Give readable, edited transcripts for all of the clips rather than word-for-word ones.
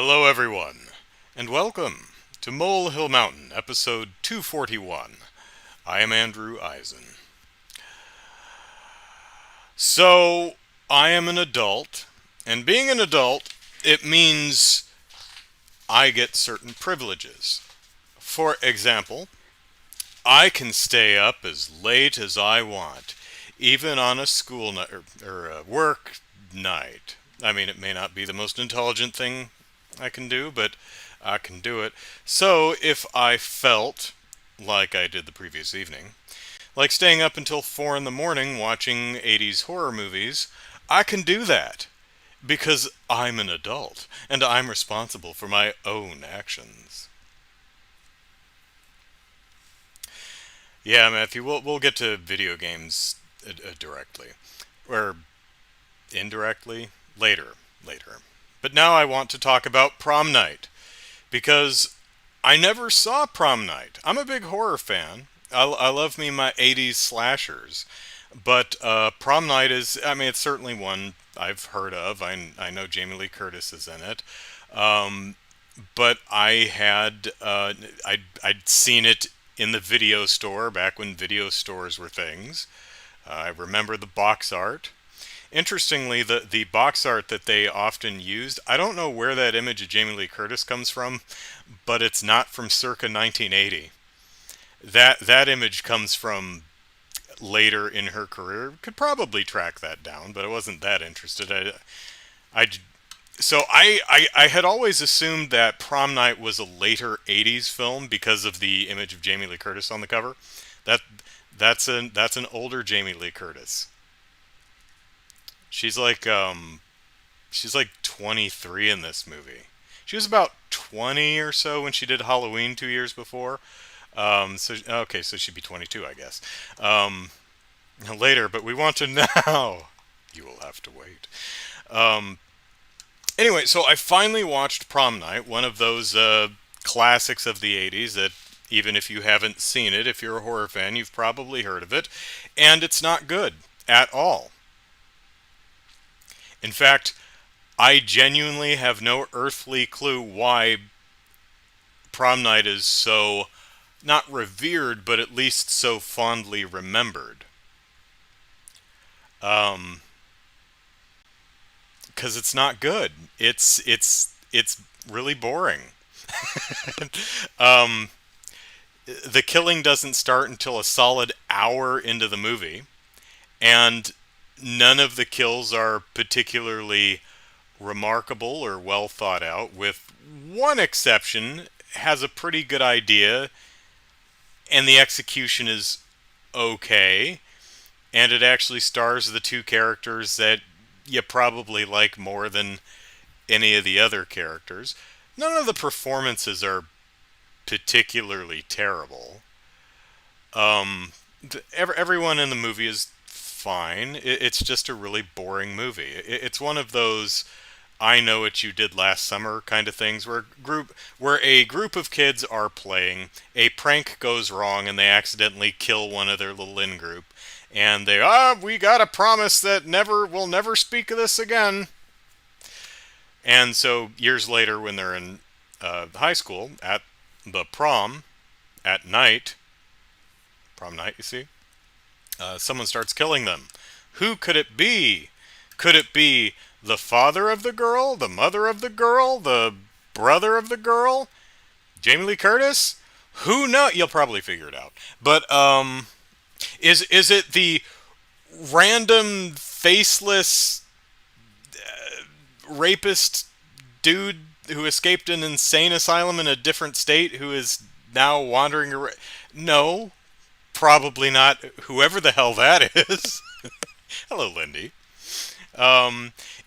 Hello, everyone, and welcome to Molehill Mountain, episode 241. I am Andrew Eisen. So, I am an adult, and being an adult, it means I get certain privileges. For example, I can stay up as late as I want, even on a school night or a work night. I mean, it may not be the most intelligent thing I can do, but I can do it. So if I felt, like I did the previous evening, like staying up until 4 in the morning watching 80s horror movies, I can do that because I'm an adult and I'm responsible for my own actions. Yeah, Matthew, we'll get to video games directly. Or indirectly? Later. But now I want to talk about Prom Night. Because I never saw Prom Night. I'm a big horror fan. I love me my 80s slashers. But Prom Night is, I mean, it's certainly one I've heard of. I know Jamie Lee Curtis is in it. Um, but I'd seen it in the video store back when video stores were things. I remember the box art. Interestingly, the box art that they often used, I don't know where that image of Jamie Lee Curtis comes from, but it's not from circa 1980. That image comes from later in her career. Could probably track that down, but I wasn't that interested. I I had always assumed that Prom Night was a later 80s film because of the image of Jamie Lee Curtis on the cover. That that's an older Jamie Lee Curtis. She's like she's like 23 in this movie. She was about 20 or so when she did Halloween 2 years before. So okay, so she'd be 22, I guess. Um, Later, but we want to now. You will have to wait. Um, anyway, so I finally watched Prom Night, one of those classics of the 80s that even if you haven't seen it, if you're a horror fan, you've probably heard of it. And it's not good at all. In fact, I genuinely have no earthly clue why Prom Night is so, not revered, but at least so fondly remembered. Um, because it's not good. It's really boring. um, the killing doesn't start until a solid hour into the movie, and none of the kills are particularly remarkable or well thought out, with one exception has a pretty good idea and the execution is okay, and it actually stars the two characters that you probably like more than any of the other characters. None of the performances are particularly terrible. Everyone in the movie is fine. It's just a really boring movie. It's one of those I know what you did last summer kind of things where a group of kids are playing, a prank goes wrong and they accidentally kill one of their little in group, and we got to promise that we'll never speak of this again. And so years later, when they're in high school at the prom at night, prom night, you see, someone starts killing them. Who could it be? Could it be the father of the girl, the mother of the girl, the brother of the girl, Jamie Lee Curtis? Who knows? You'll probably figure it out. But is it the random faceless rapist dude who escaped an insane asylum in a different state who is now wandering around? No, probably not. Whoever the hell that is. Hello, Lindy.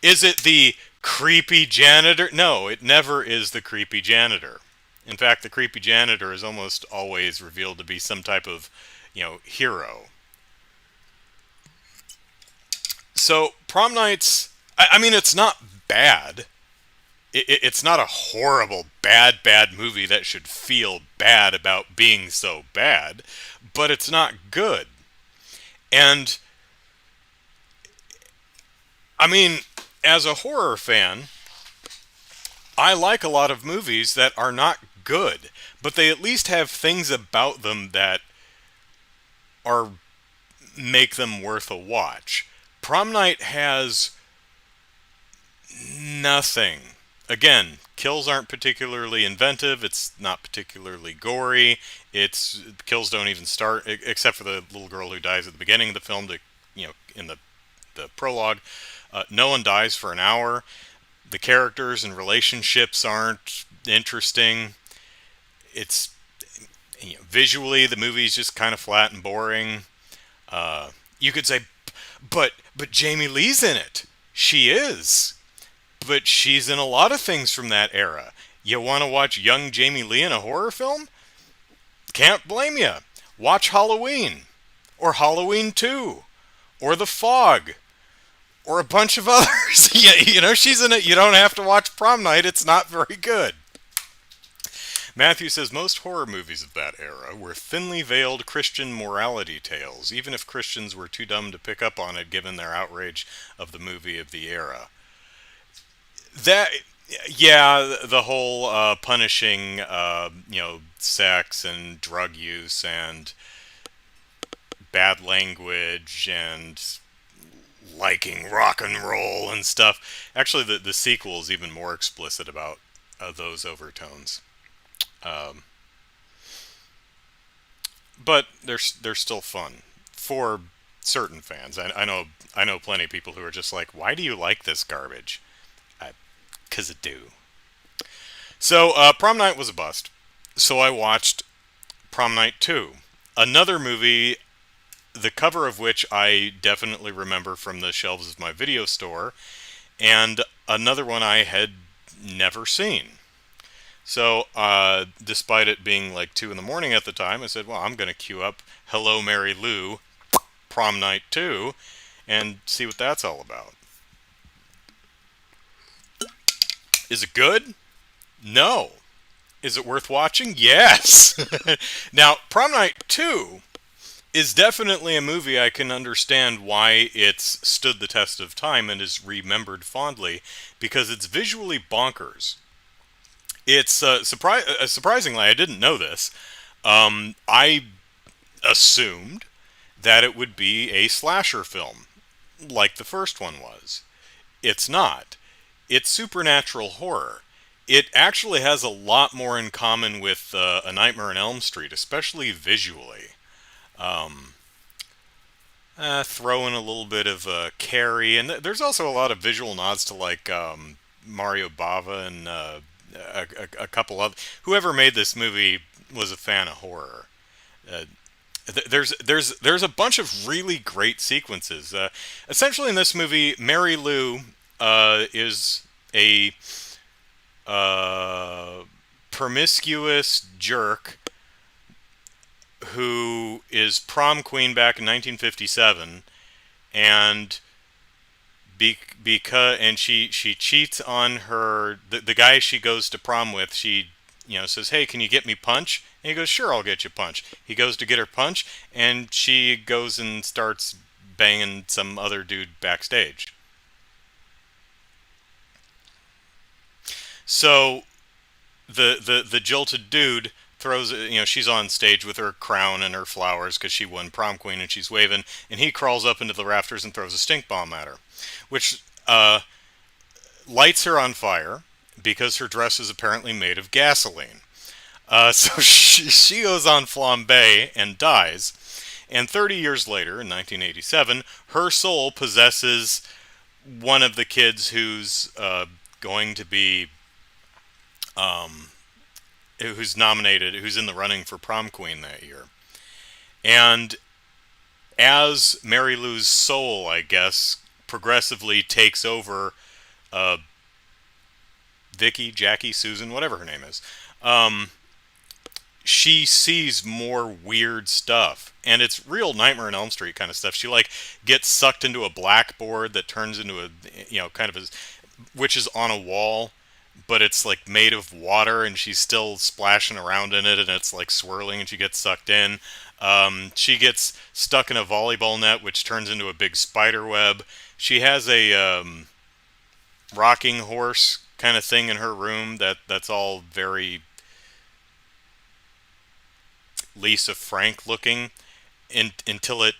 Is it the creepy janitor? No, it never is the creepy janitor. In fact, the creepy janitor is almost always revealed to be some type of, hero. So, Prom Nights, I mean, it's not bad. It's not a horrible, bad movie that should feel bad about being so bad, but it's not good. And, I mean, as a horror fan, I like a lot of movies that are not good, but they at least have things about them that are make them worth a watch. Prom Night has nothing. Again, kills aren't particularly inventive. It's not particularly gory. It's kills don't even start except for the little girl who dies at the beginning of the film. In the prologue, no one dies for an hour. The characters and relationships aren't interesting. It's visually the movie's just kind of flat and boring. You could say, but Jamie Lee's in it. She is. But she's in a lot of things from that era. You want to watch young Jamie Lee in a horror film? Can't blame you. Watch Halloween. Or Halloween 2. Or The Fog. Or a bunch of others. She's in it. You don't have to watch Prom Night. It's not very good. Matthew says most horror movies of that era were thinly veiled Christian morality tales, even if Christians were too dumb to pick up on it given their outrage of the movie of the era. That, yeah, the whole punishing, sex and drug use and bad language and liking rock and roll and stuff. Actually, the sequel is even more explicit about those overtones. But they're still fun for certain fans. I know plenty of people who are just like, why do you like this garbage? 'Cause it do. So, Prom Night was a bust. So I watched Prom Night 2. Another movie, the cover of which I definitely remember from the shelves of my video store, and another one I had never seen. So, despite it being like 2 in the morning at the time, I said, well, I'm going to queue up Hello, Mary Lou, Prom Night 2, and see what that's all about. Is it good? No. Is it worth watching? Yes. Now, Prom Night 2 is definitely a movie I can understand why it's stood the test of time and is remembered fondly, because it's visually bonkers. It's surprisingly, I didn't know this. I assumed that it would be a slasher film, like the first one was. It's not. It's supernatural horror. It actually has a lot more in common with A Nightmare on Elm Street, especially visually. Throw in a little bit of Carrie, and there's also a lot of visual nods to like Mario Bava and a couple of whoever made this movie was a fan of horror. There's a bunch of really great sequences. Essentially, in this movie, Mary Lou is a promiscuous jerk who is prom queen back in 1957, and she cheats on the guy she goes to prom with. She says, "Hey, can you get me punch?" And he goes, "Sure, I'll get you punch." He goes to get her punch, and she goes and starts banging some other dude backstage. So the jilted dude throws, she's on stage with her crown and her flowers because she won prom queen and she's waving, and he crawls up into the rafters and throws a stink bomb at her, which lights her on fire because her dress is apparently made of gasoline. So she goes on flambe and dies. And 30 years later, in 1987, her soul possesses one of the kids who's going to be who's nominated, who's in the running for prom queen that year. And as Mary Lou's soul, I guess, progressively takes over Vicky, Jackie, Susan, whatever her name is, she sees more weird stuff. And it's real Nightmare on Elm Street kind of stuff. She like gets sucked into a blackboard that turns into a, kind of a, which is on a wall, but it's like made of water, and she's still splashing around in it, and it's like swirling, and she gets sucked in. She gets stuck in a volleyball net, which turns into a big spider web. She has a rocking horse kind of thing in her room that's all very Lisa Frank looking until it,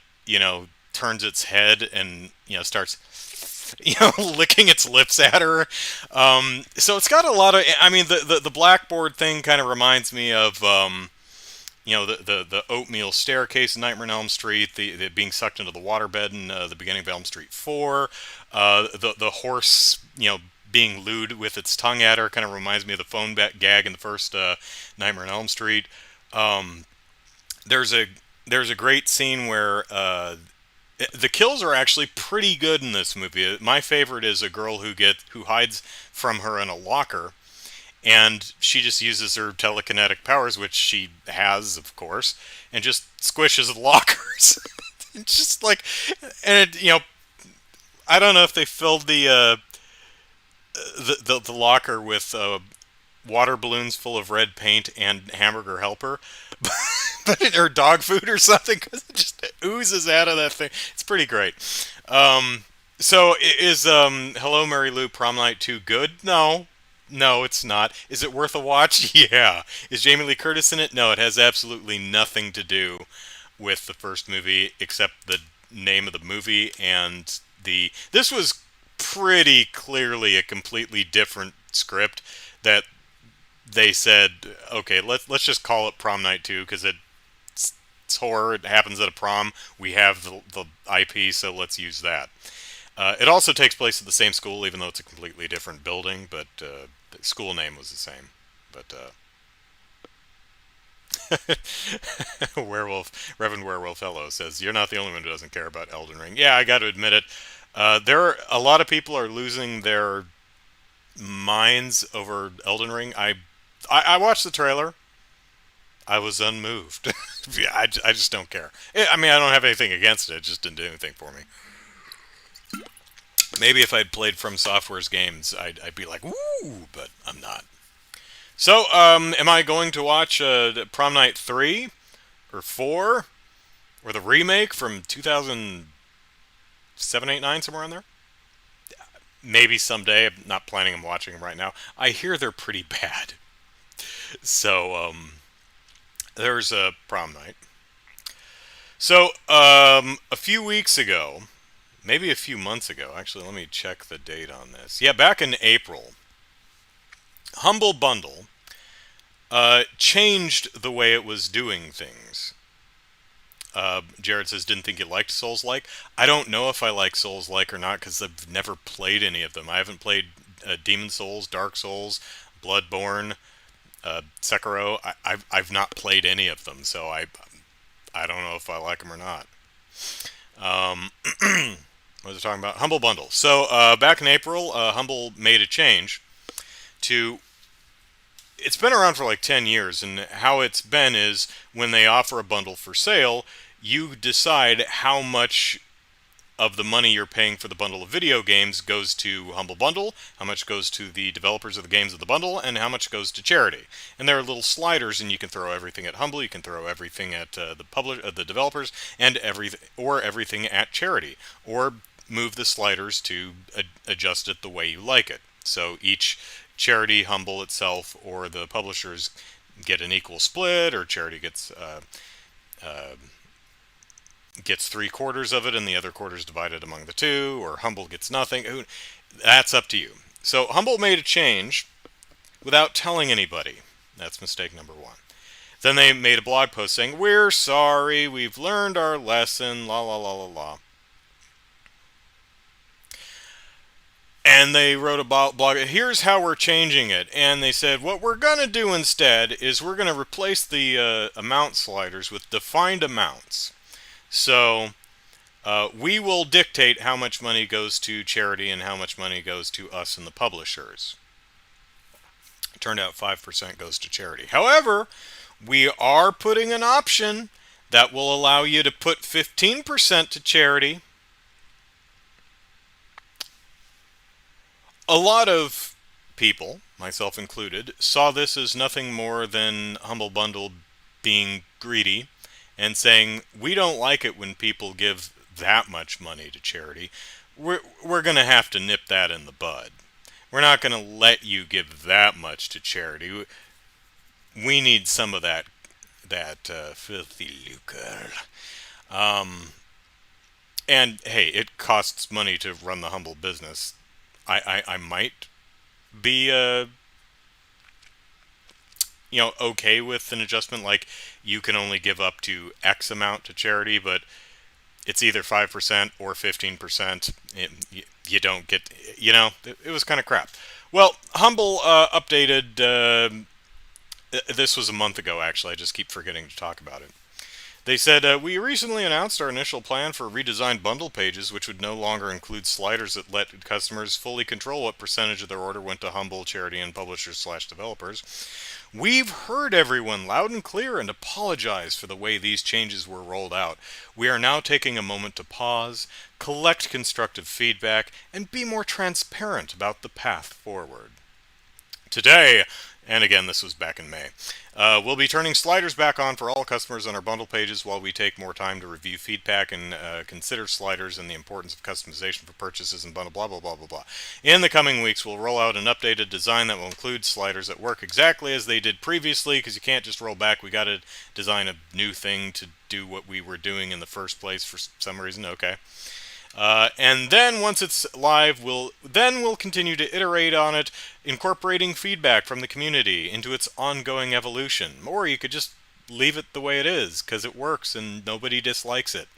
turns its head and, starts, licking its lips at her. So it's got a lot of, I mean, the blackboard thing kind of reminds me of, the oatmeal staircase in Nightmare on Elm Street, the being sucked into the waterbed in the beginning of Elm Street 4, the horse, being lewd with its tongue at her kind of reminds me of the phone gag in the first Nightmare on Elm Street. Um, there's a great scene where the kills are actually pretty good in this movie. My favorite is a girl who hides from her in a locker, and she just uses her telekinetic powers, which she has, of course, and just squishes the lockers. It's just like, and I don't know if they filled the locker with water balloons full of red paint and hamburger helper, or dog food or something, because it just oozes out of that thing. It's pretty great. So is Hello Mary Lou Prom Night 2 good? No. No, it's not. Is it worth a watch? Yeah. Is Jamie Lee Curtis in it? No, it has absolutely nothing to do with the first movie except the name of the movie and this was pretty clearly a completely different script that they said, okay, let's just call it Prom Night 2 because it's horror. It happens at a prom. We have the IP, so let's use that. It also takes place at the same school, even though it's a completely different building. But the school name was the same. But Reverend Werewolf Fellow says, "You're not the only one who doesn't care about Elden Ring." Yeah, I got to admit it. A lot of people are losing their minds over Elden Ring. I watched the trailer. I was unmoved. Yeah, I just don't care. I mean, I don't have anything against it. It just didn't do anything for me. Maybe if I'd played From Software's games, I'd be like, "Woo!" But I'm not. So, am I going to watch Prom Night 3 or 4 or the remake from 2007, 8, 9, somewhere in there? Maybe someday. I'm not planning on watching them right now. I hear they're pretty bad. So, there's a Prom Night. So, a few weeks ago, maybe a few months ago, actually, let me check the date on this. Yeah, back in April, Humble Bundle changed the way it was doing things. Jared says, didn't think you liked Souls-like. I don't know if I like Souls-like or not because I've never played any of them. I haven't played Demon Souls, Dark Souls, Bloodborne, Sekiro. I've not played any of them, so I don't know if I like them or not. What was I talking about? Humble Bundle. So back in April, Humble made a change to. It's been around for like 10 years, and how it's been is when they offer a bundle for sale, you decide how much of the money you're paying for the bundle of video games goes to Humble Bundle, how much goes to the developers of the games of the bundle, and how much goes to charity. And there are little sliders, and you can throw everything at Humble, you can throw everything at the developers, and everything at charity, or move the sliders to adjust it the way you like it. So each charity, Humble itself, or the publishers get an equal split, or charity gets 3/4 of it and the other quarter is divided among the two, or Humble gets nothing. That's up to you. So Humble made a change without telling anybody. That's mistake number one. Then they made a blog post saying, "We're sorry, we've learned our lesson, la la la la la." And they wrote a blog, here's how we're changing it. And they said, what we're going to do instead is we're going to replace the amount sliders with defined amounts. So we will dictate how much money goes to charity and how much money goes to us and the publishers. It turned out 5% goes to charity. However, we are putting an option that will allow you to put 15% to charity. A lot of people, myself included, saw this as nothing more than Humble Bundle being greedy and saying, we don't like it when people give that much money to charity. We're going to have to nip that in the bud. We're not going to let you give that much to charity. We need some of that filthy lucre. Um, and hey, it costs money to run the humble business. I might be okay with an adjustment like you can only give up to X amount to charity, but it's either 5% or 15%. You don't get, it was kind of crap. Well, Humble updated. This was a month ago, actually. I just keep forgetting to talk about it. They said, we recently announced our initial plan for redesigned bundle pages, which would no longer include sliders that let customers fully control what percentage of their order went to Humble, charity, and publishers/developers. We've heard everyone loud and clear and apologize for the way these changes were rolled out. We are now taking a moment to pause, collect constructive feedback, and be more transparent about the path forward. Today, and again, this was back in May, we'll be turning sliders back on for all customers on our bundle pages while we take more time to review feedback and consider sliders and the importance of customization for purchases and bundle blah blah blah blah blah. In the coming weeks, we'll roll out an updated design that will include sliders that work exactly as they did previously, because you can't just roll back. We got to design a new thing to do what we were doing in the first place for some reason. Okay. And then once it's live, we'll continue to iterate on it, incorporating feedback from the community into its ongoing evolution. Or you could just leave it the way it is, because it works and nobody dislikes it.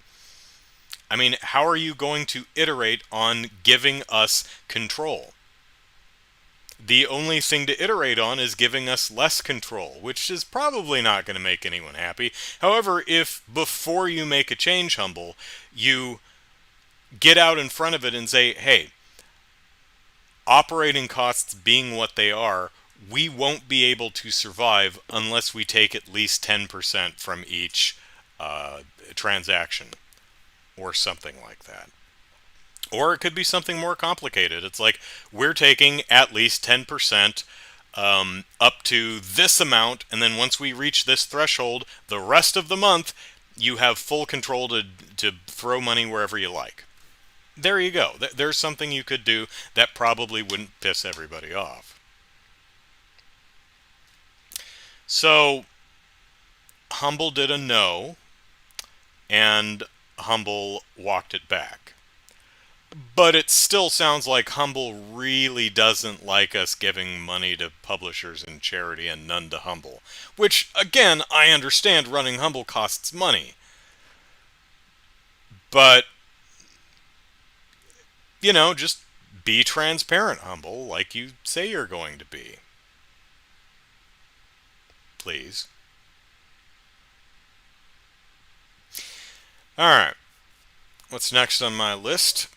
I mean, how are you going to iterate on giving us control? The only thing to iterate on is giving us less control, which is probably not going to make anyone happy. However, if before you make a change, Humble, you get out in front of it and say, hey, operating costs being what they are, we won't be able to survive unless we take at least 10% from each transaction or something like that. Or it could be something more complicated. It's like, we're taking at least 10% up to this amount, and then once we reach this threshold, the rest of the month, you have full control to throw money wherever you like. There you go. There's something you could do that probably wouldn't piss everybody off. So, Humble did a no, and Humble walked it back. But it still sounds like Humble really doesn't like us giving money to publishers and charity and none to Humble. Which, again, I understand running Humble costs money. But just be transparent, Humble, like you say you're going to be. Please. Alright. What's next on my list?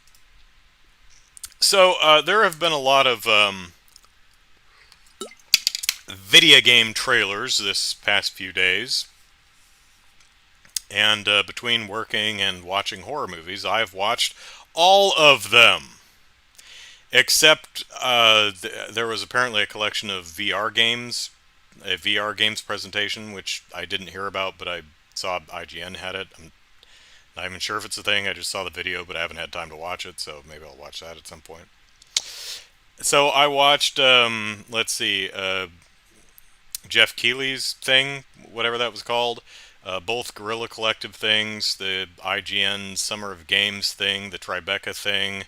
So, there have been a lot of video game trailers this past few days. And between working and watching horror movies, I've watched all of them. Except there was apparently a collection of VR games, a VR games presentation, which I didn't hear about, but I saw IGN had it. I'm not even sure if it's a thing. I just saw the video, but I haven't had time to watch it, so maybe I'll watch that at some point. So I watched, let's see, Jeff Keighley's thing, whatever that was called. Both Guerrilla Collective things, the IGN Summer of Games thing, the Tribeca thing,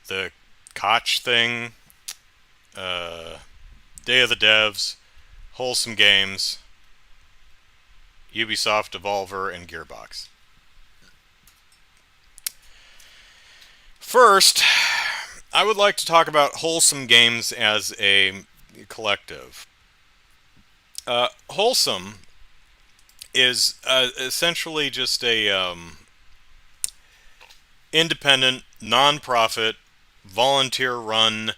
the Koch thing, Day of the Devs, Wholesome Games, Ubisoft, Devolver, and Gearbox. First, I would like to talk about Wholesome Games as a collective. Wholesome is essentially just a independent, non-profit, volunteer-run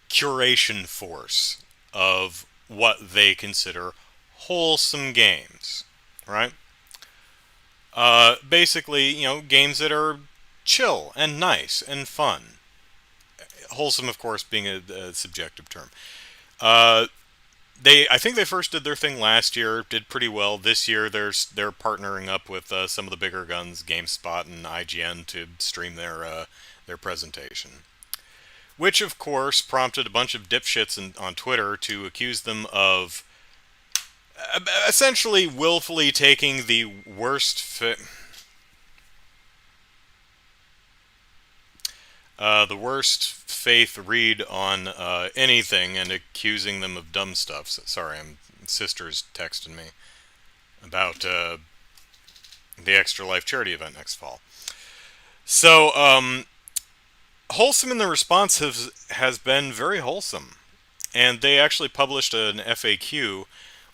curation force of what they consider wholesome games, right? Basically, games that are chill and nice and fun. Wholesome, of course, being a subjective term. I think they first did their thing last year, did pretty well. This year, they're partnering up with some of the bigger guns, GameSpot and IGN, to stream their presentation. Which, of course, prompted a bunch of dipshits on Twitter to accuse them of essentially willfully taking the worst faith read on anything and accusing them of dumb stuff. Sorry, sister's texting me about the Extra Life charity event next fall. So, Wholesome in the response has been very wholesome. And they actually published an FAQ,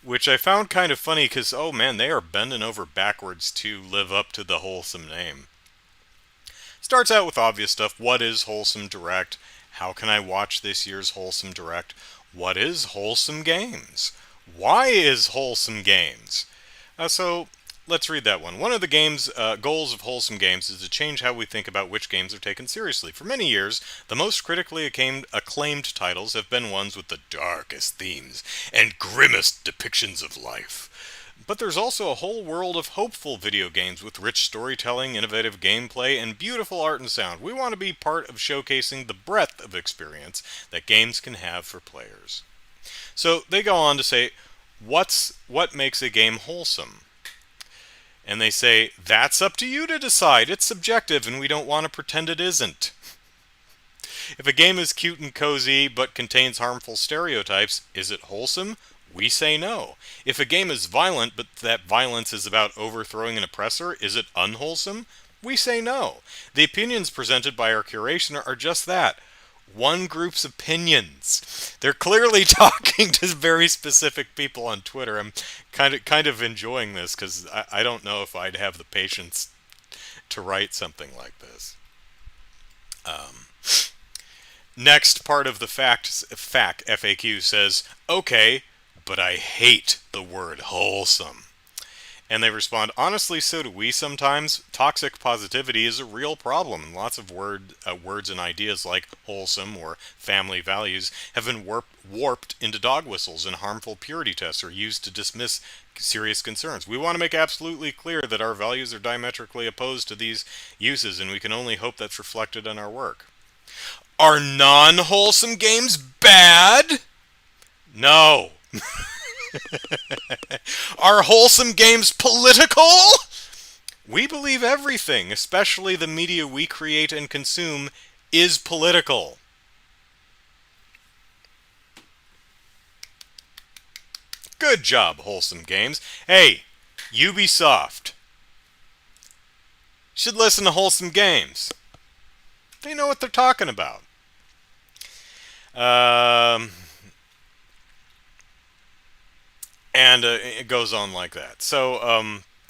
which I found kind of funny because, oh man, they are bending over backwards to live up to the Wholesome name. Starts out with obvious stuff. What is Wholesome Direct? How can I watch this year's Wholesome Direct? What is Wholesome Games? Why is Wholesome Games? So let's read that one. One of the game's goals of Wholesome Games is to change how we think about which games are taken seriously. For many years, the most critically acclaimed titles have been ones with the darkest themes and grimmest depictions of life. But there's also a whole world of hopeful video games with rich storytelling, innovative gameplay, and beautiful art and sound. We want to be part of showcasing the breadth of experience that games can have for players. So they go on to say, what makes a game wholesome? And they say, that's up to you to decide. It's subjective, and we don't want to pretend it isn't. If a game is cute and cozy but contains harmful stereotypes, is it wholesome? We say no. If a game is violent but that violence is about overthrowing an oppressor, is it unwholesome? We say no. The opinions presented by our curation are just that. One group's opinions. They're clearly talking to very specific people on Twitter. I'm kind of enjoying this because I don't know if I'd have the patience to write something like this. Next part of the FAQ says, okay, but I hate the word wholesome. And they respond, honestly, so do we sometimes. Toxic positivity is a real problem. Lots of words and ideas like wholesome or family values have been warped into dog whistles, and harmful purity tests are used to dismiss serious concerns. We want to make absolutely clear that our values are diametrically opposed to these uses, and we can only hope that's reflected in our work. Are non-wholesome games bad? No. Are wholesome games political? We believe everything, especially the media we create and consume, is political. Good job, Wholesome Games. Hey, Ubisoft. Should listen to Wholesome Games. They know what they're talking about. And it goes on like that. So,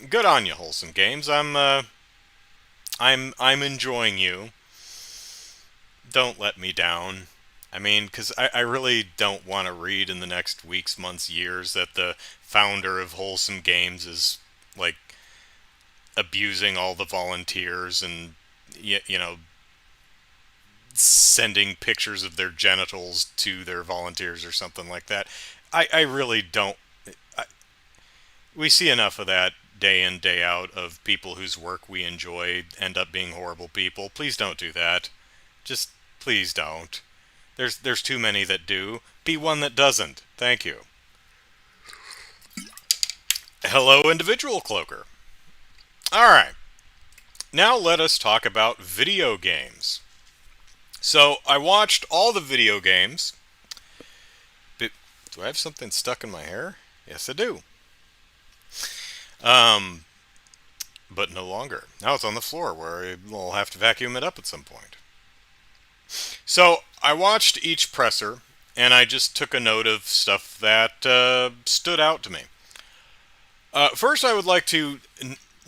good on you, Wholesome Games. I'm enjoying you. Don't let me down. I mean, because I really don't want to read in the next weeks, months, years that the founder of Wholesome Games is, like, abusing all the volunteers and, you know, sending pictures of their genitals to their volunteers or something like that. I really don't. We see enough of that day in, day out of people whose work we enjoy end up being horrible people. Please don't do that. Just please don't. There's too many that do. Be one that doesn't. Thank you. Hello, individual cloaker. Alright. Now let us talk about video games. So, I watched all the video games. Do I have something stuck in my hair? Yes, I do. But no longer. Now it's on the floor where we'll have to vacuum it up at some point. So, I watched each presser, and I just took a note of stuff that stood out to me. First, I would like to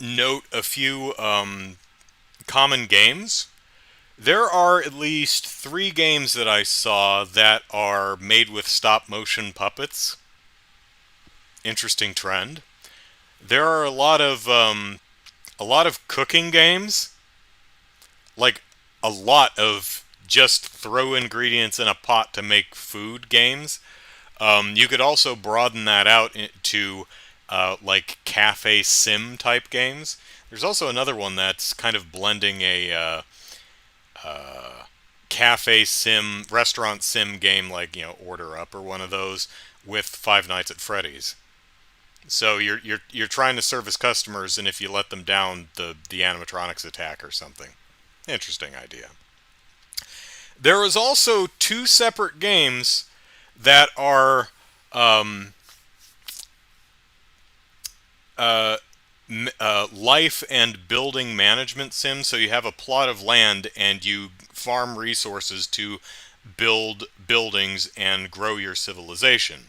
note a few common games. There are at least 3 games that I saw that are made with stop-motion puppets. Interesting trend. There are a lot of cooking games, like a lot of just throw ingredients in a pot to make food games. You could also broaden that out to like cafe sim type games. There's also another one that's kind of blending a cafe sim, restaurant sim game like Order Up or one of those with Five Nights at Freddy's. So you're trying to service customers, and if you let them down, the animatronics attack or something. Interesting idea. There is also two separate games that are um, uh, life and building management sims. So you have a plot of land and you farm resources to build buildings and grow your civilization.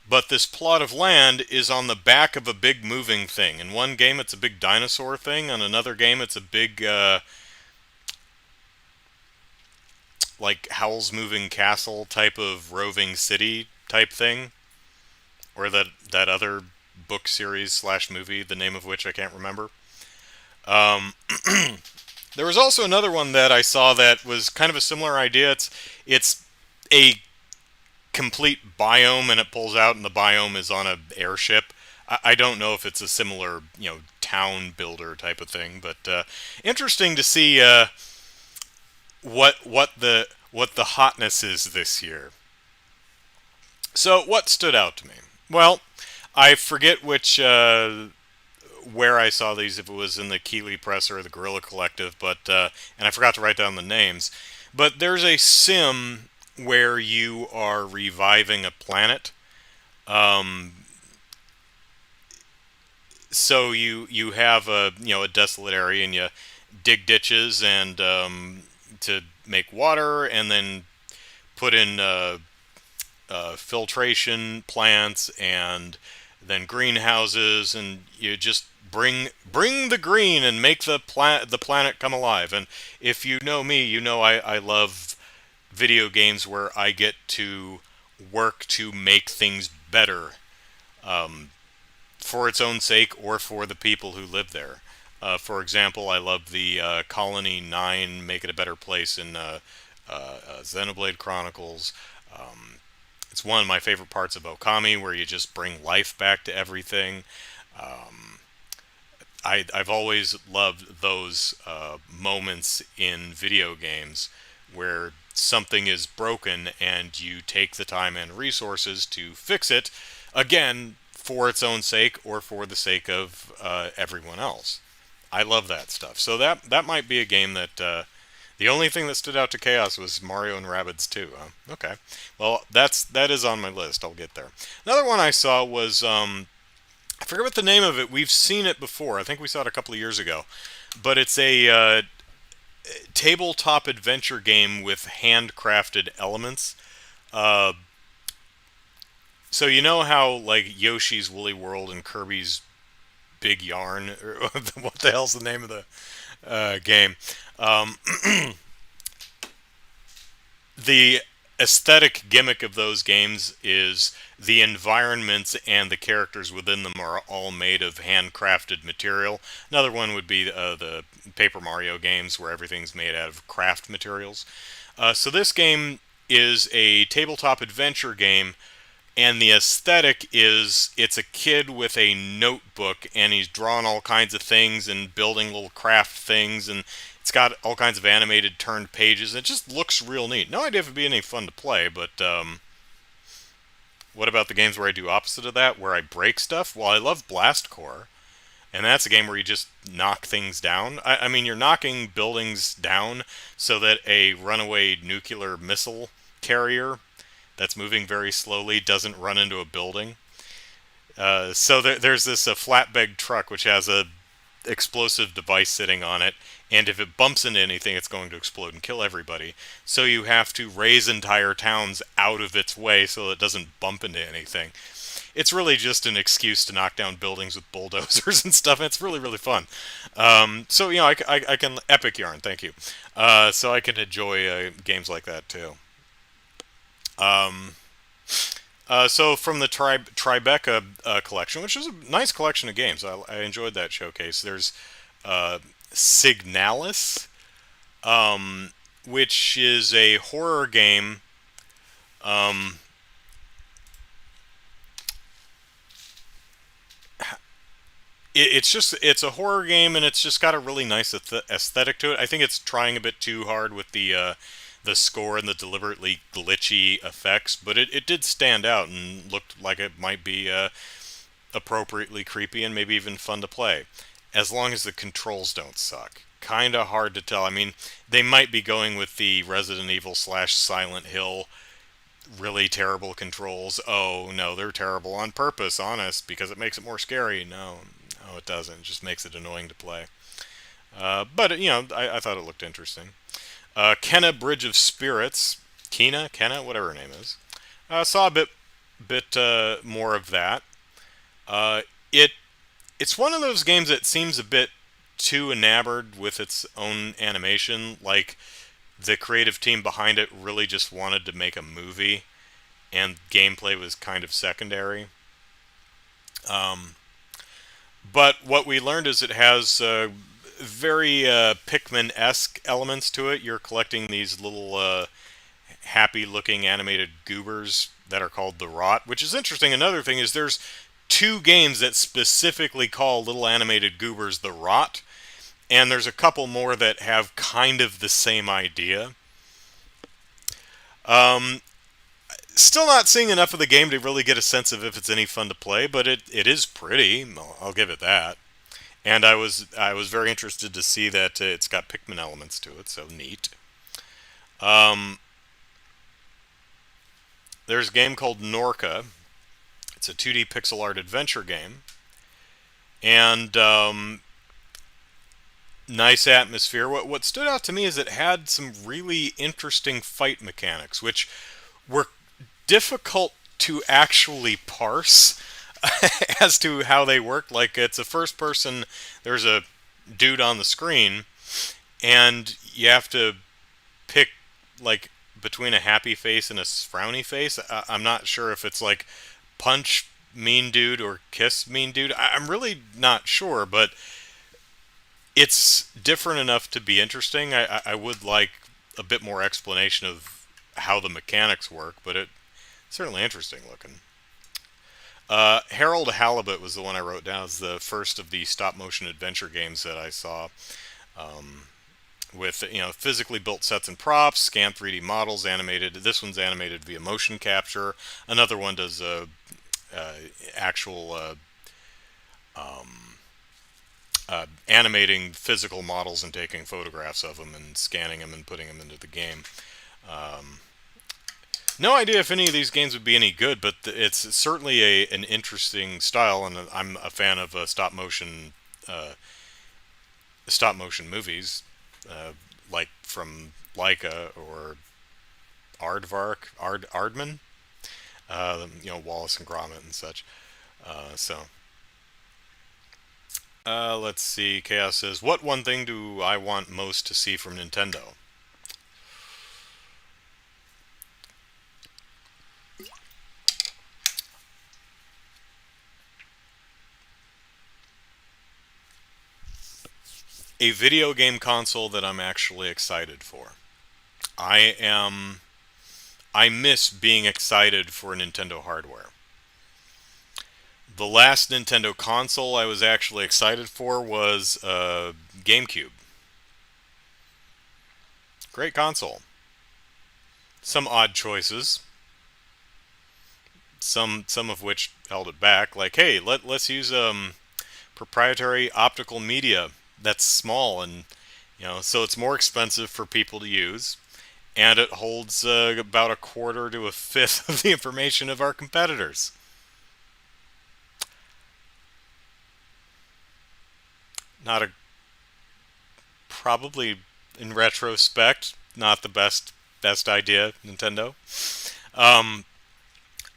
But this plot of land is on the back of a big moving thing. In one game, it's a big dinosaur thing. On another game, it's a big, like, Howl's Moving Castle type of roving city type thing. Or that other book series slash movie, the name of which I can't remember. Um, there was also another one that I saw that was kind of a similar idea. It's a complete biome, and it pulls out, and the biome is on a airship. I don't know if it's a similar, town builder type of thing, but interesting to see what the hotness is this year. So, what stood out to me? Well, I forget which where I saw these, if it was in the Keeley Press or the Gorilla Collective, but and I forgot to write down the names. But there's a sim where you are reviving a planet. Um, so you have a desolate area, and you dig ditches and to make water, and then put in filtration plants, and then greenhouses, and you just bring the green and make the planet come alive. And if you know me, you know I love video games where I get to work to make things better, um, for its own sake or for the people who live there. For example, I love the Colony 9 Make It a Better Place in Xenoblade Chronicles. Um, it's one of my favorite parts of Okami, where you just bring life back to everything. Um, I've always loved those moments in video games where something is broken and you take the time and resources to fix it, again, for its own sake or for the sake of everyone else. I love that stuff. So that might be a game that the only thing that stood out to Chaos was Mario and Rabbids 2. Okay, well that is on my list. I'll get there. Another one I saw was I forget what the name of it. We've seen it before. I think we saw it a couple of years ago, but it's a tabletop adventure game with handcrafted elements. Uh, so you know how like Yoshi's Woolly World and Kirby's Big Yarn, or what the hell's the name of the game? Um, the aesthetic gimmick of those games is the environments and the characters within them are all made of handcrafted material. Another one would be the Paper Mario games, where everything's made out of craft materials. So this game is a tabletop adventure game, and the aesthetic is it's a kid with a notebook, and he's drawing all kinds of things and building little craft things, and it's got all kinds of animated turned pages. It just looks real neat. No idea if it'd be any fun to play, but what about the games where I do opposite of that, where I break stuff? Well, I love Blast Core, and that's a game where you just knock things down. I mean, you're knocking buildings down so that a runaway nuclear missile carrier that's moving very slowly doesn't run into a building. So there's this flatbed truck which has a explosive device sitting on it, and if it bumps into anything, it's going to explode and kill everybody. So you have to raise entire towns out of its way so it doesn't bump into anything. It's really just an excuse to knock down buildings with bulldozers and stuff. It's really, really fun. So, I can... Epic Yarn, thank you. So I can enjoy games like that, too. Um, so from the Tribeca collection, which is a nice collection of games, I enjoyed that showcase. There's uh, Signalis, which is a horror game. Um, it's a horror game, and it's just got a really nice aesthetic to it. I think it's trying a bit too hard with the score and the deliberately glitchy effects, but it did stand out and looked like it might be appropriately creepy and maybe even fun to play, as long as the controls don't suck. Kind of hard to tell. I mean, they might be going with the Resident Evil slash Silent Hill really terrible controls. Oh no, they're terrible on purpose, honest, because it makes it more scary. No, no, it doesn't. It just makes it annoying to play. But I thought it looked interesting. Kenna Bridge of Spirits, Kenna, whatever her name is. Saw a bit more of that. Uh, it it's one of those games that seems a bit too enamored with its own animation. Like the creative team behind it really just wanted to make a movie, and gameplay was kind of secondary. Um, but what we learned is it has very Pikmin-esque elements to it. You're collecting these little happy-looking animated goobers that are called the Rot, which is interesting. Another thing is there's two games that specifically call little animated goobers the Rot, and there's a couple more that have kind of the same idea. Um, Still not seeing enough of the game to really get a sense of if it's any fun to play, but it is pretty. I'll give it that. And I was very interested to see that it's got Pikmin elements to it, so neat. Um, there's a game called Norca. It's a 2D pixel art adventure game, and nice atmosphere. What stood out to me is it had some really interesting fight mechanics, which were difficult to actually parse as to how they work. Like it's a first person. There's a dude on the screen, and you have to pick like between a happy face and a frowny face. I'm not sure if it's like punch mean dude or kiss mean dude. I'm really not sure, but it's different enough to be interesting. I would like a bit more explanation of how the mechanics work, but it's certainly interesting looking. Harold Halibut was the one I wrote down as the first of the stop motion adventure games that I saw. Um, with physically built sets and props, scanned 3D models, animated. This one's animated via motion capture. Another one does actual um, animating physical models and taking photographs of them and scanning them and putting them into the game. Um, no idea if any of these games would be any good, but it's certainly an interesting style, and I'm a fan of uh, stop motion movies, uh, like from Leica or Aardman, Wallace and Gromit and such. Let's see. Chaos says, "What one thing do I want most to see from Nintendo?" A video game console that I'm actually excited for. I am. I miss being excited for Nintendo hardware. The last Nintendo console I was actually excited for was GameCube. Great console. Some odd choices. Some of which held it back. Like, hey, let's use proprietary optical media that's small, and so it's more expensive for people to use, and it holds about a quarter to a fifth of the information of our competitors. Not a Probably in retrospect not the best idea, Nintendo. Um,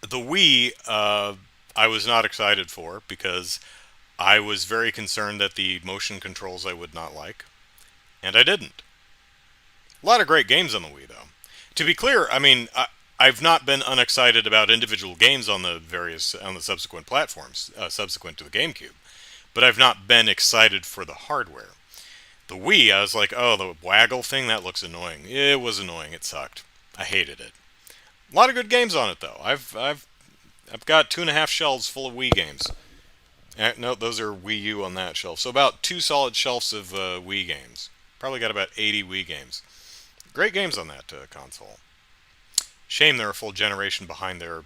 the Wii, I was not excited for because I was very concerned that the motion controls I would not like, and I didn't. A lot of great games on the Wii, though. To be clear, I mean, I've not been unexcited about individual games on the subsequent platforms subsequent to the GameCube, but I've not been excited for the hardware. The Wii, I was like, oh, the waggle thing, that looks annoying. It was annoying. It sucked. I hated it. A lot of good games on it, though. I've got 2.5 shelves full of Wii games. No, those are Wii U on that shelf. So about two solid shelves of Wii games. Probably got about 80 Wii games. Great games on that console. Shame they're a full generation behind their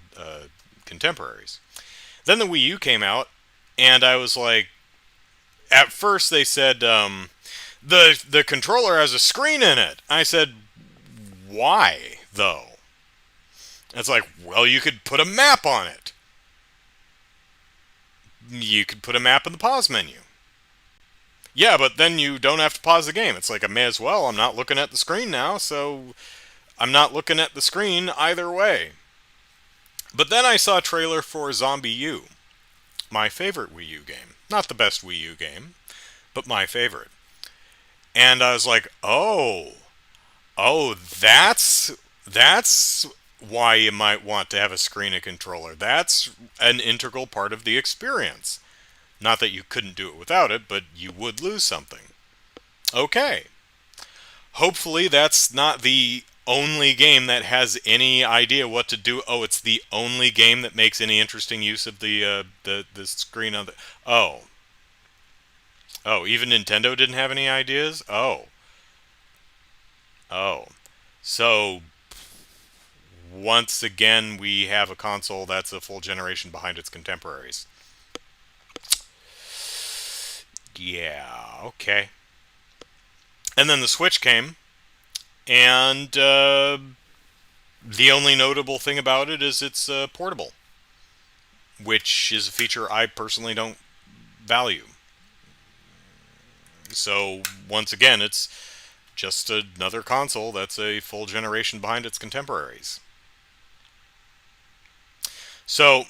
contemporaries. Then the Wii U came out, and I was like, at first they said the controller has a screen in it. I said, why though? It's like, well, you could put a map on it. You could put a map in the pause menu. Yeah, but then you don't have to pause the game. It's like I may as well. I'm not looking at the screen now, so I'm not looking at the screen either way. But then I saw a trailer for Zombie U, my favorite Wii U game. Not the best Wii U game, but my favorite. And I was like, oh, that's why you might want to have a screen and controller. That's an integral part of the experience. Not that you couldn't do it without it, but you would lose something. Okay. Hopefully that's not the only game that has any idea what to do. Oh, it's the only game that makes any interesting use of the screen on the. Oh, even Nintendo didn't have any ideas. Oh, so once again we have a console that's a full generation behind its contemporaries. Yeah, okay. And then the Switch came, and the only notable thing about it is it's portable, which is a feature I personally don't value. So, once again, it's just another console that's a full generation behind its contemporaries. So,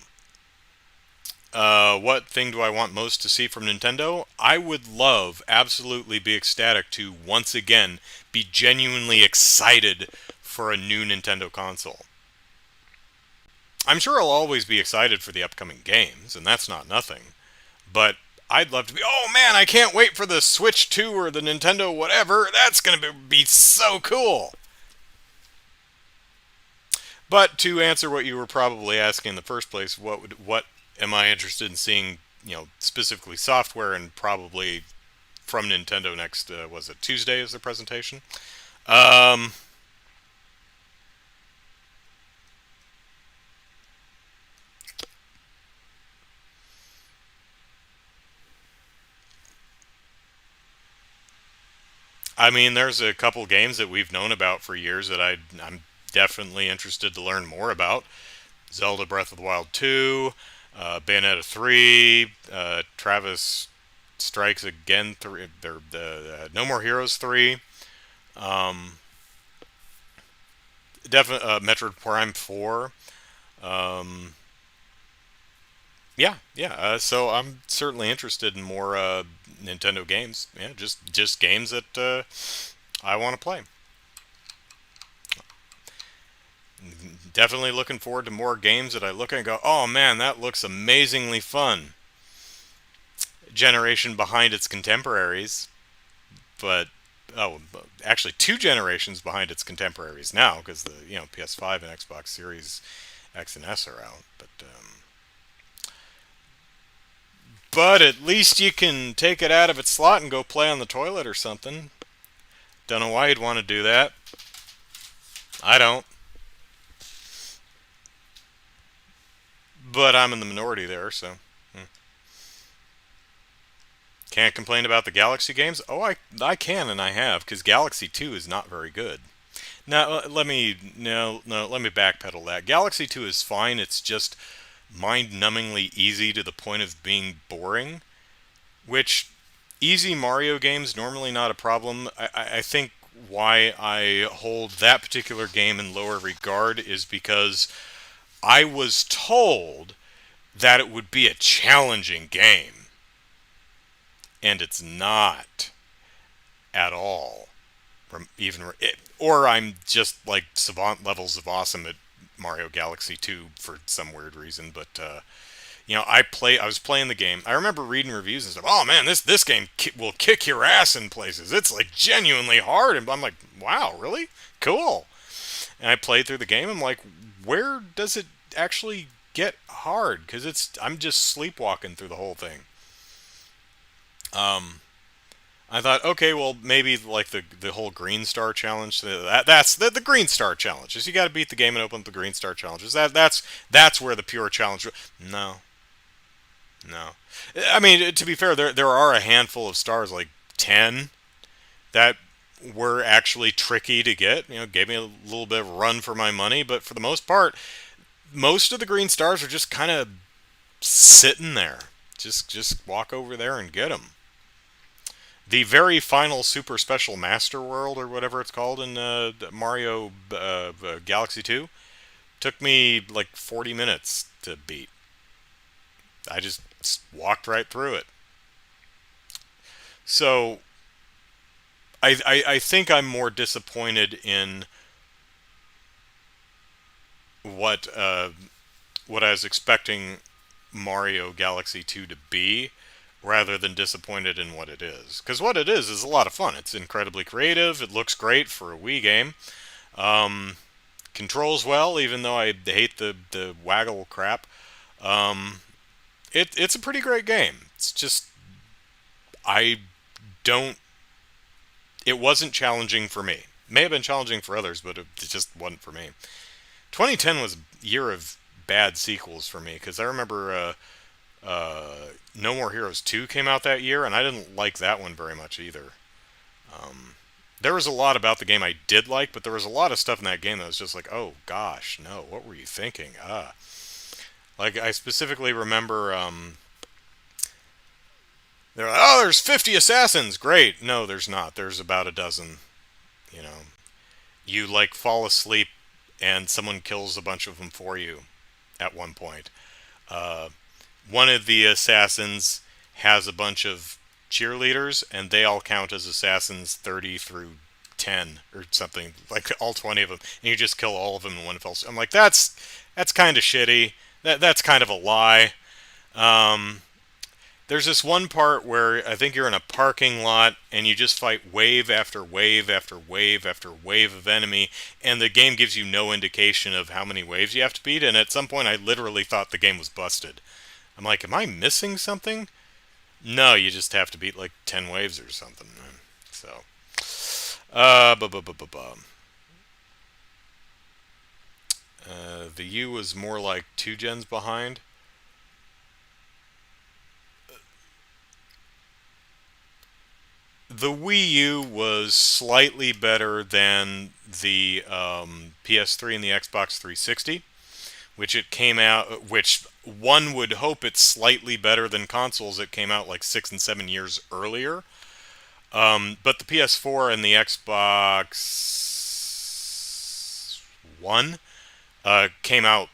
what thing do I want most to see from Nintendo? I would love, absolutely be ecstatic to once again be genuinely excited for a new Nintendo console. I'm sure I'll always be excited for the upcoming games, and that's not nothing. But I'd love to be, oh man, I can't wait for the Switch 2 or the Nintendo whatever. That's going to be so cool. But to answer what you were probably asking in the first place, what am I interested in seeing, specifically software and probably from Nintendo next, was it Tuesday is the presentation? Um, I mean, there's a couple games that we've known about for years that I'm definitely interested to learn more about. Zelda Breath of the Wild 2, Bayonetta 3, Travis Strikes Again 3, the No More Heroes 3, um, definitely Metroid Prime 4. Um, yeah. So I'm certainly interested in more Nintendo games. Yeah, just games that I want to play. Definitely looking forward to more games that I look at and go, oh man, that looks amazingly fun. Generation behind its contemporaries, but actually two generations behind its contemporaries now because the PS5 and Xbox Series X and S are out. But at least you can take it out of its slot and go play on the toilet or something. Don't know why you'd want to do that. I don't. But I'm in the minority there, so. Can't complain about the Galaxy games? Oh, I can and I have, because Galaxy 2 is not very good. Now, let me let me backpedal that. Galaxy 2 is fine. It's just mind-numbingly easy to the point of being boring, which easy Mario games normally not a problem. I think why I hold that particular game in lower regard is because I was told that it would be a challenging game, and it's not at all. Or I'm just like savant levels of awesome at Mario Galaxy 2 for some weird reason. But I was playing the game. I remember reading reviews and stuff. Oh man, this game will kick your ass in places. It's like genuinely hard, and I'm like, wow, really cool. And I played through the game. I'm like, where does it actually get hard because I'm just sleepwalking through the whole thing. Um, I thought, okay, well, maybe like the whole Green Star challenge. That's the Green Star challenge. Is you got to beat the game and open up the Green Star challenges. That's where the pure challenge. No, no. I mean, to be fair, there are a handful of stars, like 10, that were actually tricky to get. Gave me a little bit of run for my money, but for the most part, most of the green stars are just kind of sitting there. Just walk over there and get them. The very final super special master world, or whatever it's called in Mario Galaxy 2, took me like 40 minutes to beat. I just walked right through it. So I think I'm more disappointed in what what I was expecting Mario Galaxy 2 to be, rather than disappointed in what it is. Because what it is a lot of fun. It's incredibly creative. It looks great for a Wii game. Um, Controls well, even though I hate the waggle crap. Um, it's a pretty great game. It's just I don't. It wasn't challenging for me. May have been challenging for others, but it just wasn't for me. 2010 was a year of bad sequels for me because I remember No More Heroes 2 came out that year, and I didn't like that one very much either. Um, there was a lot about the game I did like, but there was a lot of stuff in that game that was just like, oh gosh, no, what were you thinking? Like I specifically remember, they're like, oh, there's 50 assassins. Great. No, there's not. There's about a dozen. You know, you like fall asleep, and someone kills a bunch of them for you at one point. Uh, One of the assassins has a bunch of cheerleaders, and they all count as assassins 30 through 10 or something, like all 20 of them, and you just kill all of them in one fell swoop. I'm like, that's kind of shitty. That's kind of a lie. Um, there's this one part where I think you're in a parking lot and you just fight wave after wave after wave after wave of enemy, and the game gives you no indication of how many waves you have to beat. And at some point, I literally thought the game was busted. I'm like, am I missing something? No, you just have to beat like 10 waves or something. So, bu- bu- bu- bu- bu- the U was more like 2 gens behind. The Wii U was slightly better than the PS3 and the Xbox 360, which it came out, which one would hope it's slightly better than consoles that came out like 6 and 7 years earlier. But the PS4 and the Xbox One came out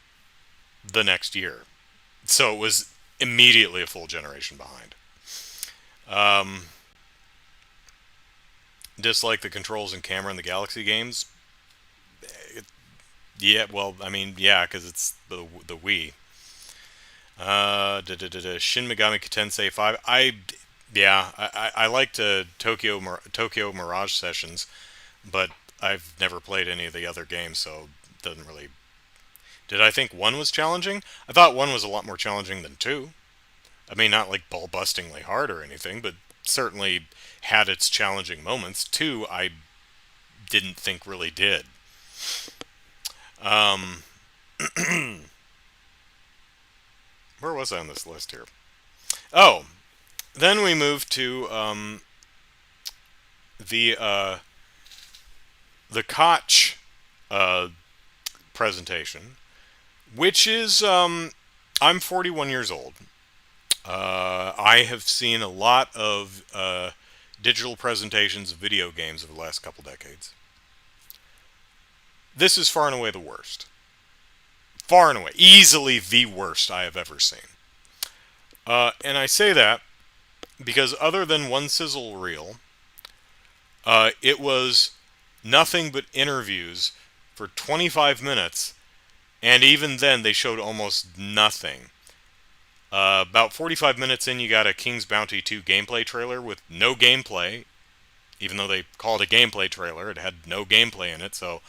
the next year, so it was immediately a full generation behind. Um, just like the controls and camera in the Galaxy games, it, yeah, well, I mean, yeah, because it's the Wii. Shin Megami Tensei 5. Yeah, I liked Tokyo Mirage Sessions, but I've never played any of the other games, so it doesn't really. Did I think one was challenging? I thought one was a lot more challenging than two. I mean, not like ball bustingly hard or anything, but certainly had its challenging moments. Two, I didn't think really did. Um, where was I on this list here? Oh, then we moved to the the Koch uh, presentation, which is I'm 41 years old. I have seen a lot of digital presentations of video games over the last couple decades. This is far and away the worst. Far and away. Easily the worst I have ever seen. And I say that because other than one sizzle reel, it was nothing but interviews for 25 minutes, and even then they showed almost nothing. About 45 minutes in, you got a King's Bounty 2 gameplay trailer with no gameplay. Even though they called it a gameplay trailer, it had no gameplay in it. So,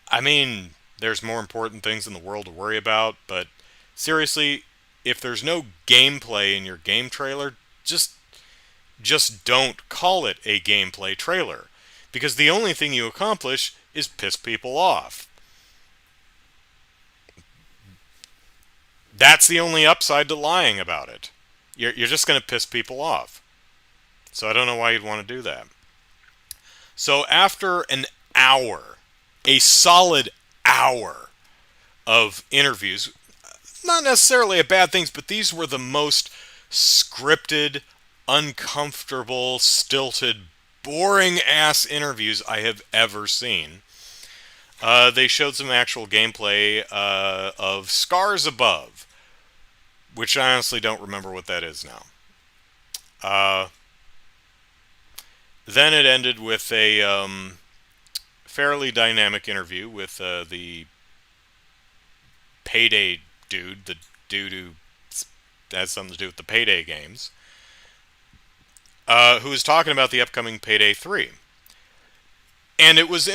I mean, There's more important things in the world to worry about, but seriously, if there's no gameplay in your game trailer, just just don't call it a gameplay trailer, because the only thing you accomplish is piss people off. That's the only upside to lying about it. You're just going to piss people off. So I don't know why you'd want to do that. So after an hour, a solid hour of interviews, not necessarily a bad things, but these were the most scripted, uncomfortable, stilted, boring ass interviews I have ever seen. They showed some actual gameplay of Scars Above, which I honestly don't remember what that is now. Uh, then it ended with a fairly dynamic interview with the Payday dude, the dude who has something to do with the Payday games, who was talking about the upcoming Payday 3. And it was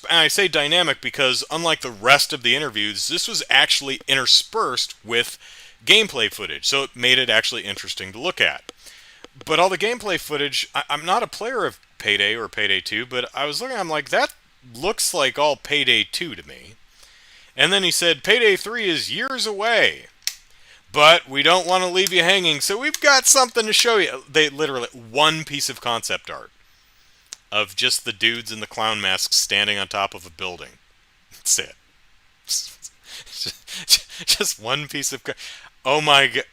I say dynamic because unlike the rest of the interviews, this was actually interspersed with gameplay footage, so it made it actually interesting to look at. But all the gameplay footage, I'm not a player of Payday or Payday 2, but I was looking, I'm like, that looks like all Payday 2 to me. And then he said, Payday 3 is years away, but we don't want to leave you hanging, so we've got something to show you. They literally, one piece of concept art of just the dudes in the clown masks standing on top of a building. That's it. Just one piece of... Oh my god.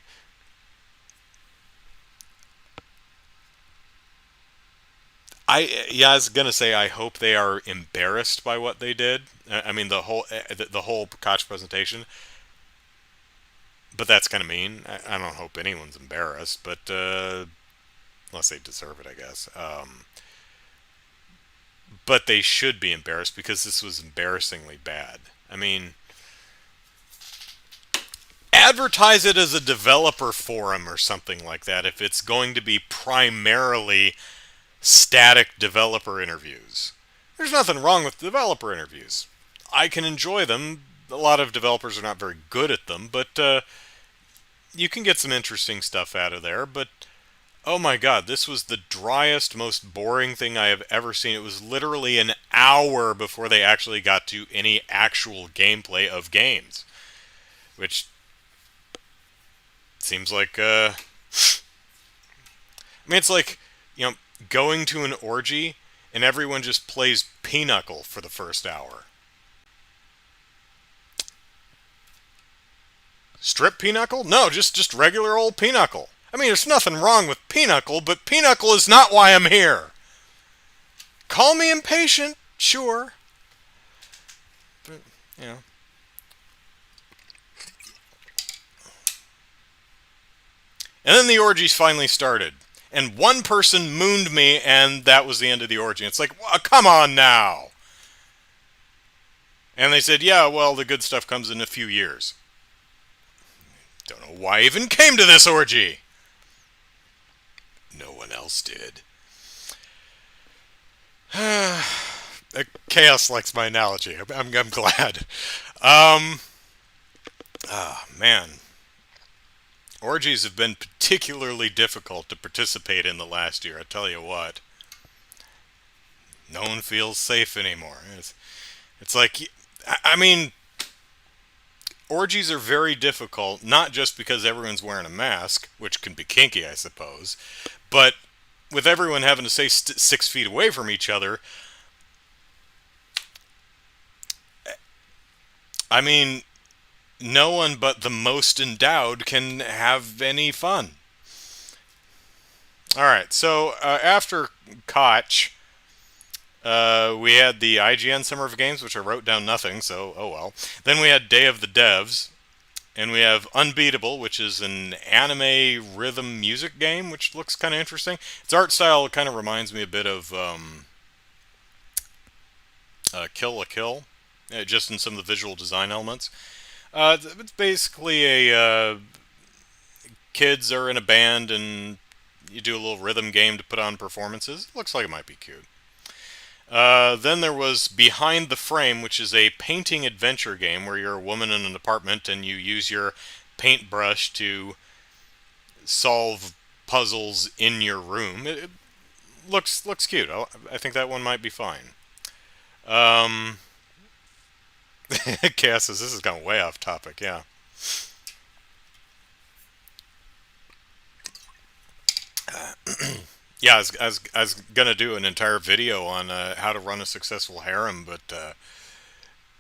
I was gonna say I hope they are embarrassed by what they did. I mean the whole Koch presentation, but that's kind of mean. I don't hope anyone's embarrassed, but unless they deserve it, I guess. But they should be embarrassed because this was embarrassingly bad. I mean, advertise it as a developer forum or something like that if it's going to be primarily static developer interviews. There's nothing wrong with developer interviews. I can enjoy them. A lot of developers are not very good at them, but you can get some interesting stuff out of there. But oh my god, this was the driest, most boring thing I have ever seen. It was literally an hour before they actually got to any actual gameplay of games, which seems like I mean, it's like, going to an orgy and everyone just plays Pinochle for the first hour. Strip Pinochle? No, just regular old Pinochle. I mean, there's nothing wrong with Pinochle, but Pinochle is not why I'm here. Call me impatient, sure. But, you know. And then the orgies finally started. And one person mooned me, and that was the end of the orgy. It's like, well, come on now. And they said, yeah, well, the good stuff comes in a few years. Don't know why I even came to this orgy. No one else did. Chaos likes my analogy. I'm glad. Man. Orgies have been particularly difficult to participate in the last year, I tell you what. No one feels safe anymore. It's like, I mean, orgies are very difficult, not just because everyone's wearing a mask, which can be kinky, I suppose, but with everyone having to stay 6 feet away from each other. I mean, no one but the most endowed can have any fun. Alright, so after Koch, we had the IGN Summer of Games, which I wrote down nothing, so oh well. Then we had Day of the Devs, and we have Unbeatable, which is an anime rhythm music game, which looks kind of interesting. Its art style kind of reminds me a bit of Kill la Kill, just in some of the visual design elements. It's basically a kids are in a band and you do a little rhythm game to put on performances. Looks like it might be cute. Then there was Behind the Frame, which is a painting adventure game where you're a woman in an apartment and you use your paintbrush to solve puzzles in your room. It looks cute. I think that one might be fine. Um, Cass says this has gone way off topic. Yeah. Yeah, I was gonna do an entire video on how to run a successful harem, but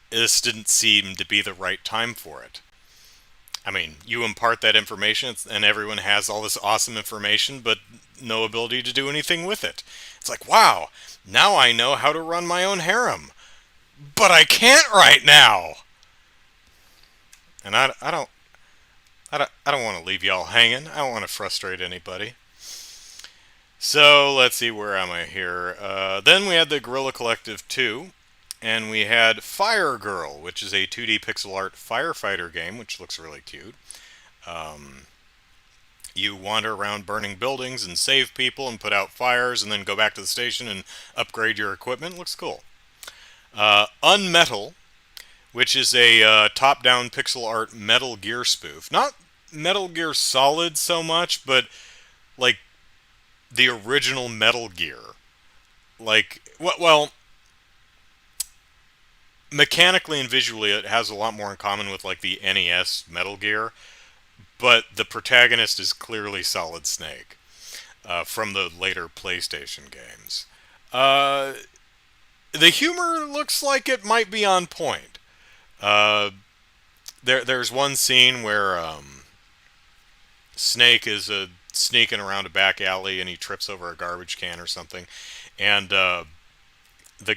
this didn't seem to be the right time for it. I mean, you impart that information, and everyone has all this awesome information, but no ability to do anything with it. It's like, wow, now I know how to run my own harem, but I can't right now. And I don't want to leave y'all hanging. I don't want to frustrate anybody. So let's see, where am I here? Then we had the Guerrilla Collective 2, and we had Fire Girl, which is a 2D pixel art firefighter game, which looks really cute. Um, you wander around burning buildings and save people and put out fires, and then go back to the station and upgrade your equipment. Looks cool. Unmetal, which is a top-down pixel art Metal Gear spoof. Not Metal Gear Solid so much, but like the original Metal Gear. Like, well, mechanically and visually, it has a lot more in common with like the NES Metal Gear, but the protagonist is clearly Solid Snake from the later PlayStation games. Uh, the humor looks like it might be on point. Uh, there's one scene where Snake is sneaking around a back alley and he trips over a garbage can or something, and the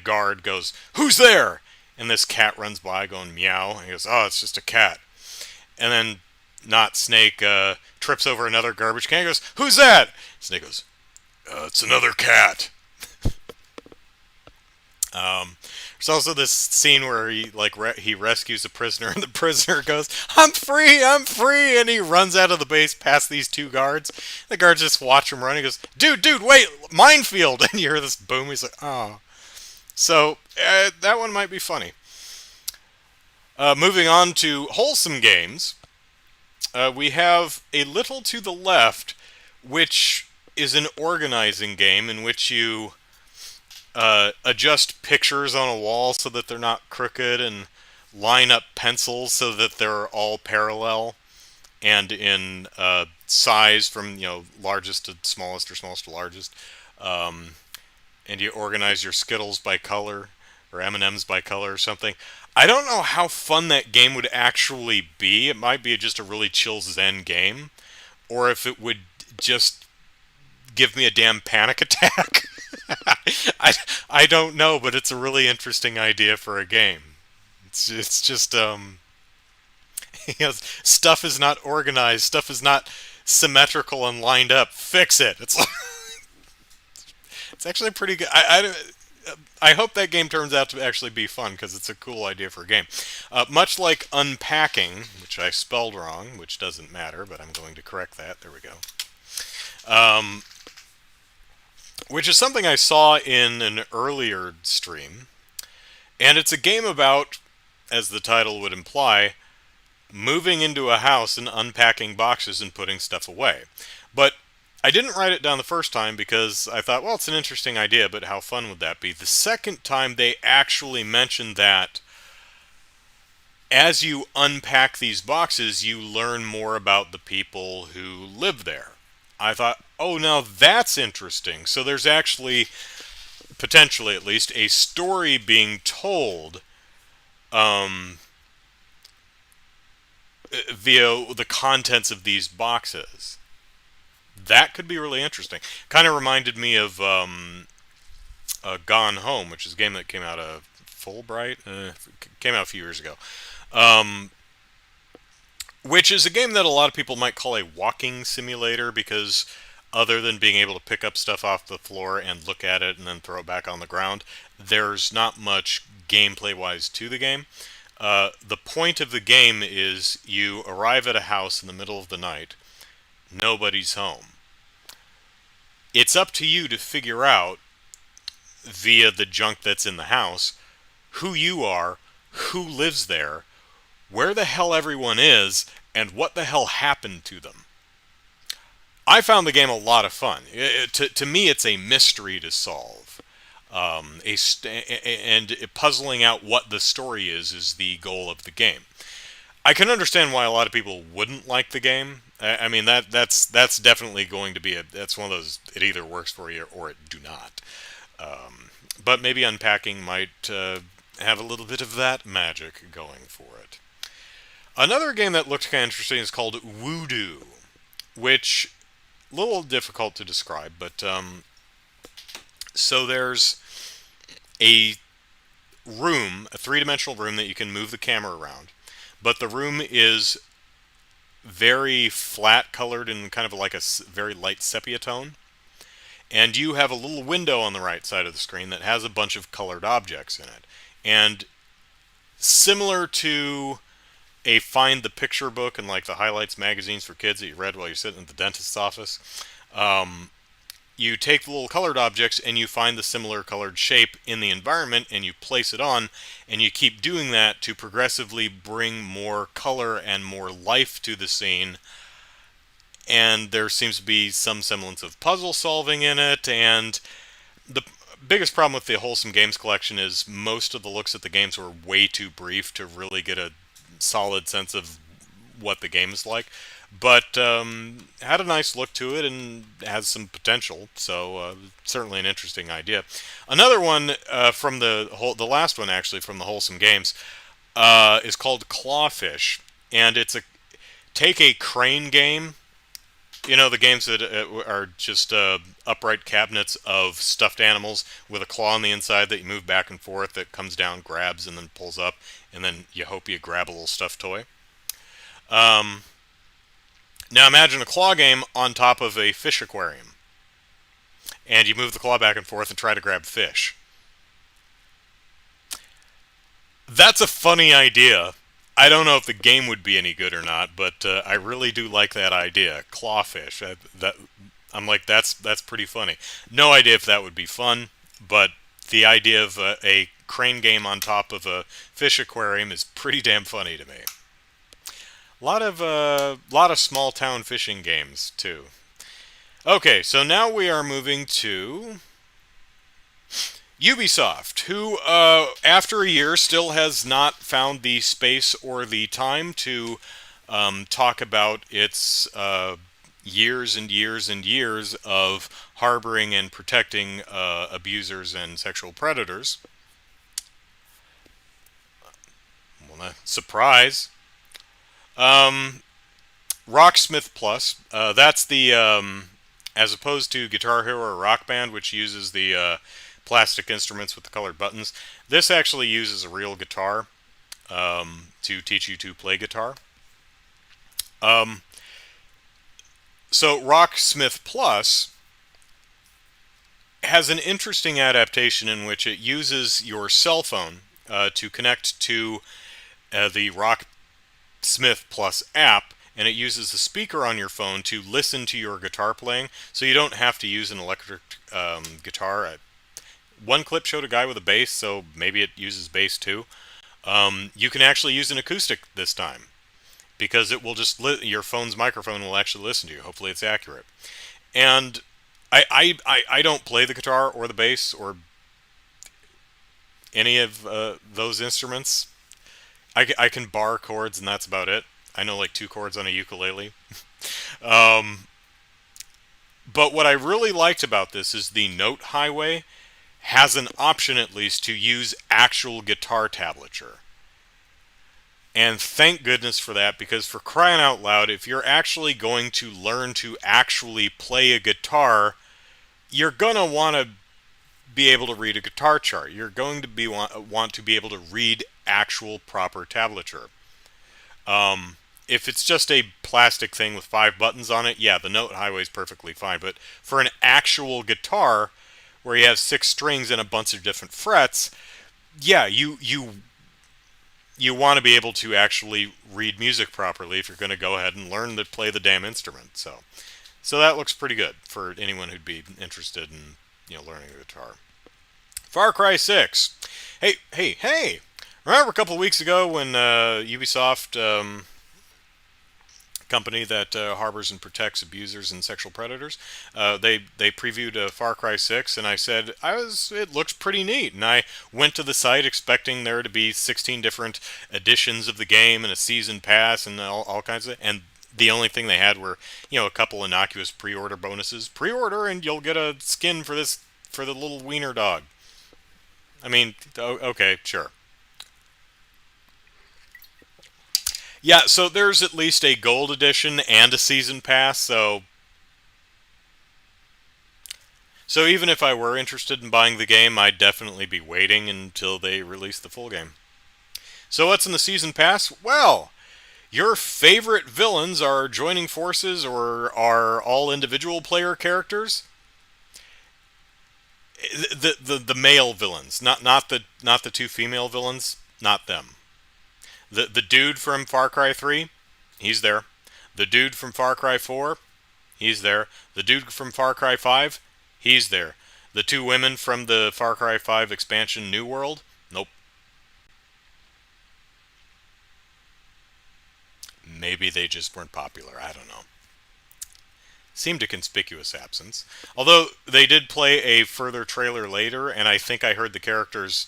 guard goes, "Who's there?" And this cat runs by going meow, and he goes, "Oh, it's just a cat." And then not Snake trips over another garbage can. He goes, "Who's that?" Snake goes, "It's another cat." There's also this scene where he he rescues a prisoner, and the prisoner goes, "I'm free, I'm free," and he runs out of the base past these two guards. The guards just watch him run. He goes, "Dude, wait, minefield!" And you hear this boom. He's like, "Oh." So that one might be funny. Moving on to Wholesome Games, we have A Little to the Left, which is an organizing game in which you adjust pictures on a wall so that they're not crooked, and line up pencils so that they're all parallel and in size from largest to smallest or smallest to largest. And you organize your Skittles by color or M&Ms by color or something. I don't know how fun that game would actually be. It might be just a really chill zen game, or if it would just give me a damn panic attack. I don't know, but it's a really interesting idea for a game. It's just stuff is not organized, stuff is not symmetrical and lined up. Fix it. It's actually pretty good. I hope that game turns out to actually be fun because it's a cool idea for a game. Much like Unpacking, which I spelled wrong, which doesn't matter, but I'm going to correct that. There we go. Which is something I saw in an earlier stream. And it's a game about, as the title would imply, moving into a house and unpacking boxes and putting stuff away. But I didn't write it down the first time because I thought, well, it's an interesting idea, but how fun would that be? The second time they actually mentioned that as you unpack these boxes, you learn more about the people who live there. I thought, oh, now that's interesting. So there's actually, potentially at least, a story being told via the contents of these boxes. That could be really interesting. Kind of reminded me of Gone Home, which is a game that came out of Fulbright. Came out a few years ago. Which is a game that a lot of people might call a walking simulator because other than being able to pick up stuff off the floor and look at it and then throw it back on the ground, there's not much gameplay-wise to the game. The point of the game is you arrive at a house in the middle of the night. Nobody's home. It's up to you to figure out via the junk that's in the house, who you are, who lives there, where the hell everyone is, and what the hell happened to them. I found the game a lot of fun. To me, it's a mystery to solve. And puzzling out what the story is the goal of the game. I can understand why a lot of people wouldn't like the game. I mean that's definitely going to be that's one of those, it either works for you or it do not. But maybe unpacking might have a little bit of that magic going for it. Another game that looked kind of interesting is called Voodoo, which a little difficult to describe, but so there's a room, a three-dimensional room that you can move the camera around, but the room is very flat colored in kind of like a very light sepia tone. And you have a little window on the right side of the screen that has a bunch of colored objects in it. And similar to a Find the Picture book and like the highlights magazines for kids that you read while you're sitting at the dentist's office, you take the little colored objects and you find the similar colored shape in the environment and you place it on, and you keep doing that to progressively bring more color and more life to the scene. And there seems to be some semblance of puzzle solving in it, and the biggest problem with the Wholesome Games collection is most of the looks at the games were way too brief to really get a solid sense of what the game is like. But had a nice look to it and has some potential, so certainly an interesting idea. Another one from the last one actually from the Wholesome Games is called Clawfish, and it's take a crane game. You know, the games that are just upright cabinets of stuffed animals with a claw on the inside that you move back and forth, that comes down, grabs, and then pulls up, and then you hope you grab a little stuffed toy. Now imagine a claw game on top of a fish aquarium. And you move the claw back and forth and try to grab fish. That's a funny idea. I don't know if the game would be any good or not, but I really do like that idea. Clawfish. I'm like, that's pretty funny. No idea if that would be fun, but the idea of a crane game on top of a fish aquarium is pretty damn funny to me. Lot of small town fishing games too. Okay, so now we are moving to Ubisoft, who after a year still has not found the space or the time to talk about its years and years and years of harboring and protecting abusers and sexual predators. Well, surprise. Rocksmith Plus, that's the, as opposed to Guitar Hero or Rock Band, which uses the plastic instruments with the colored buttons, this actually uses a real guitar to teach you to play guitar. So Rocksmith Plus has an interesting adaptation in which it uses your cell phone to connect to the Rocksmith Plus app, and it uses the speaker on your phone to listen to your guitar playing, so you don't have to use an electric guitar. One clip showed a guy with a bass, so maybe it uses bass too. You can actually use an acoustic this time, because it will just your phone's microphone will actually listen to you. Hopefully it's accurate. And I don't play the guitar or the bass or any of those instruments. I can bar chords, and that's about it. I know like 2 chords on a ukulele. But what I really liked about this is the Note Highway has an option, at least, to use actual guitar tablature. And thank goodness for that, because for crying out loud, if you're actually going to learn to actually play a guitar, you're going to want to be able to read a guitar chart. You're going to want to be able to read actual proper tablature. If it's just a plastic thing with 5 buttons on it, yeah, the Note Highway is perfectly fine. But for an actual guitar, where you have 6 strings and a bunch of different frets, yeah, you want to be able to actually read music properly if you're going to go ahead and learn to play the damn instrument. So that looks pretty good for anyone who'd be interested in learning a guitar. Far Cry 6. Hey, hey, hey! Remember a couple of weeks ago when Ubisoft, company that harbors and protects abusers and sexual predators, they previewed Far Cry 6, and I said it looks pretty neat, and I went to the site expecting there to be 16 different editions of the game and a season pass and all kinds of, and the only thing they had were a couple innocuous pre-order bonuses. Pre-order and you'll get a skin for the little wiener dog. I mean, okay, sure. Yeah, so there's at least a gold edition and a season pass, so even if I were interested in buying the game, I'd definitely be waiting until they release the full game. So what's in the season pass? Well, your favorite villains are joining forces or are all individual player characters. The male villains, not the two female villains, not them. The dude from Far Cry 3, he's there. The dude from Far Cry 4, he's there. The dude from Far Cry 5, he's there. The two women from the Far Cry 5 expansion New World, nope. Maybe they just weren't popular, I don't know. Seemed a conspicuous absence. Although they did play a further trailer later, and I think I heard the characters,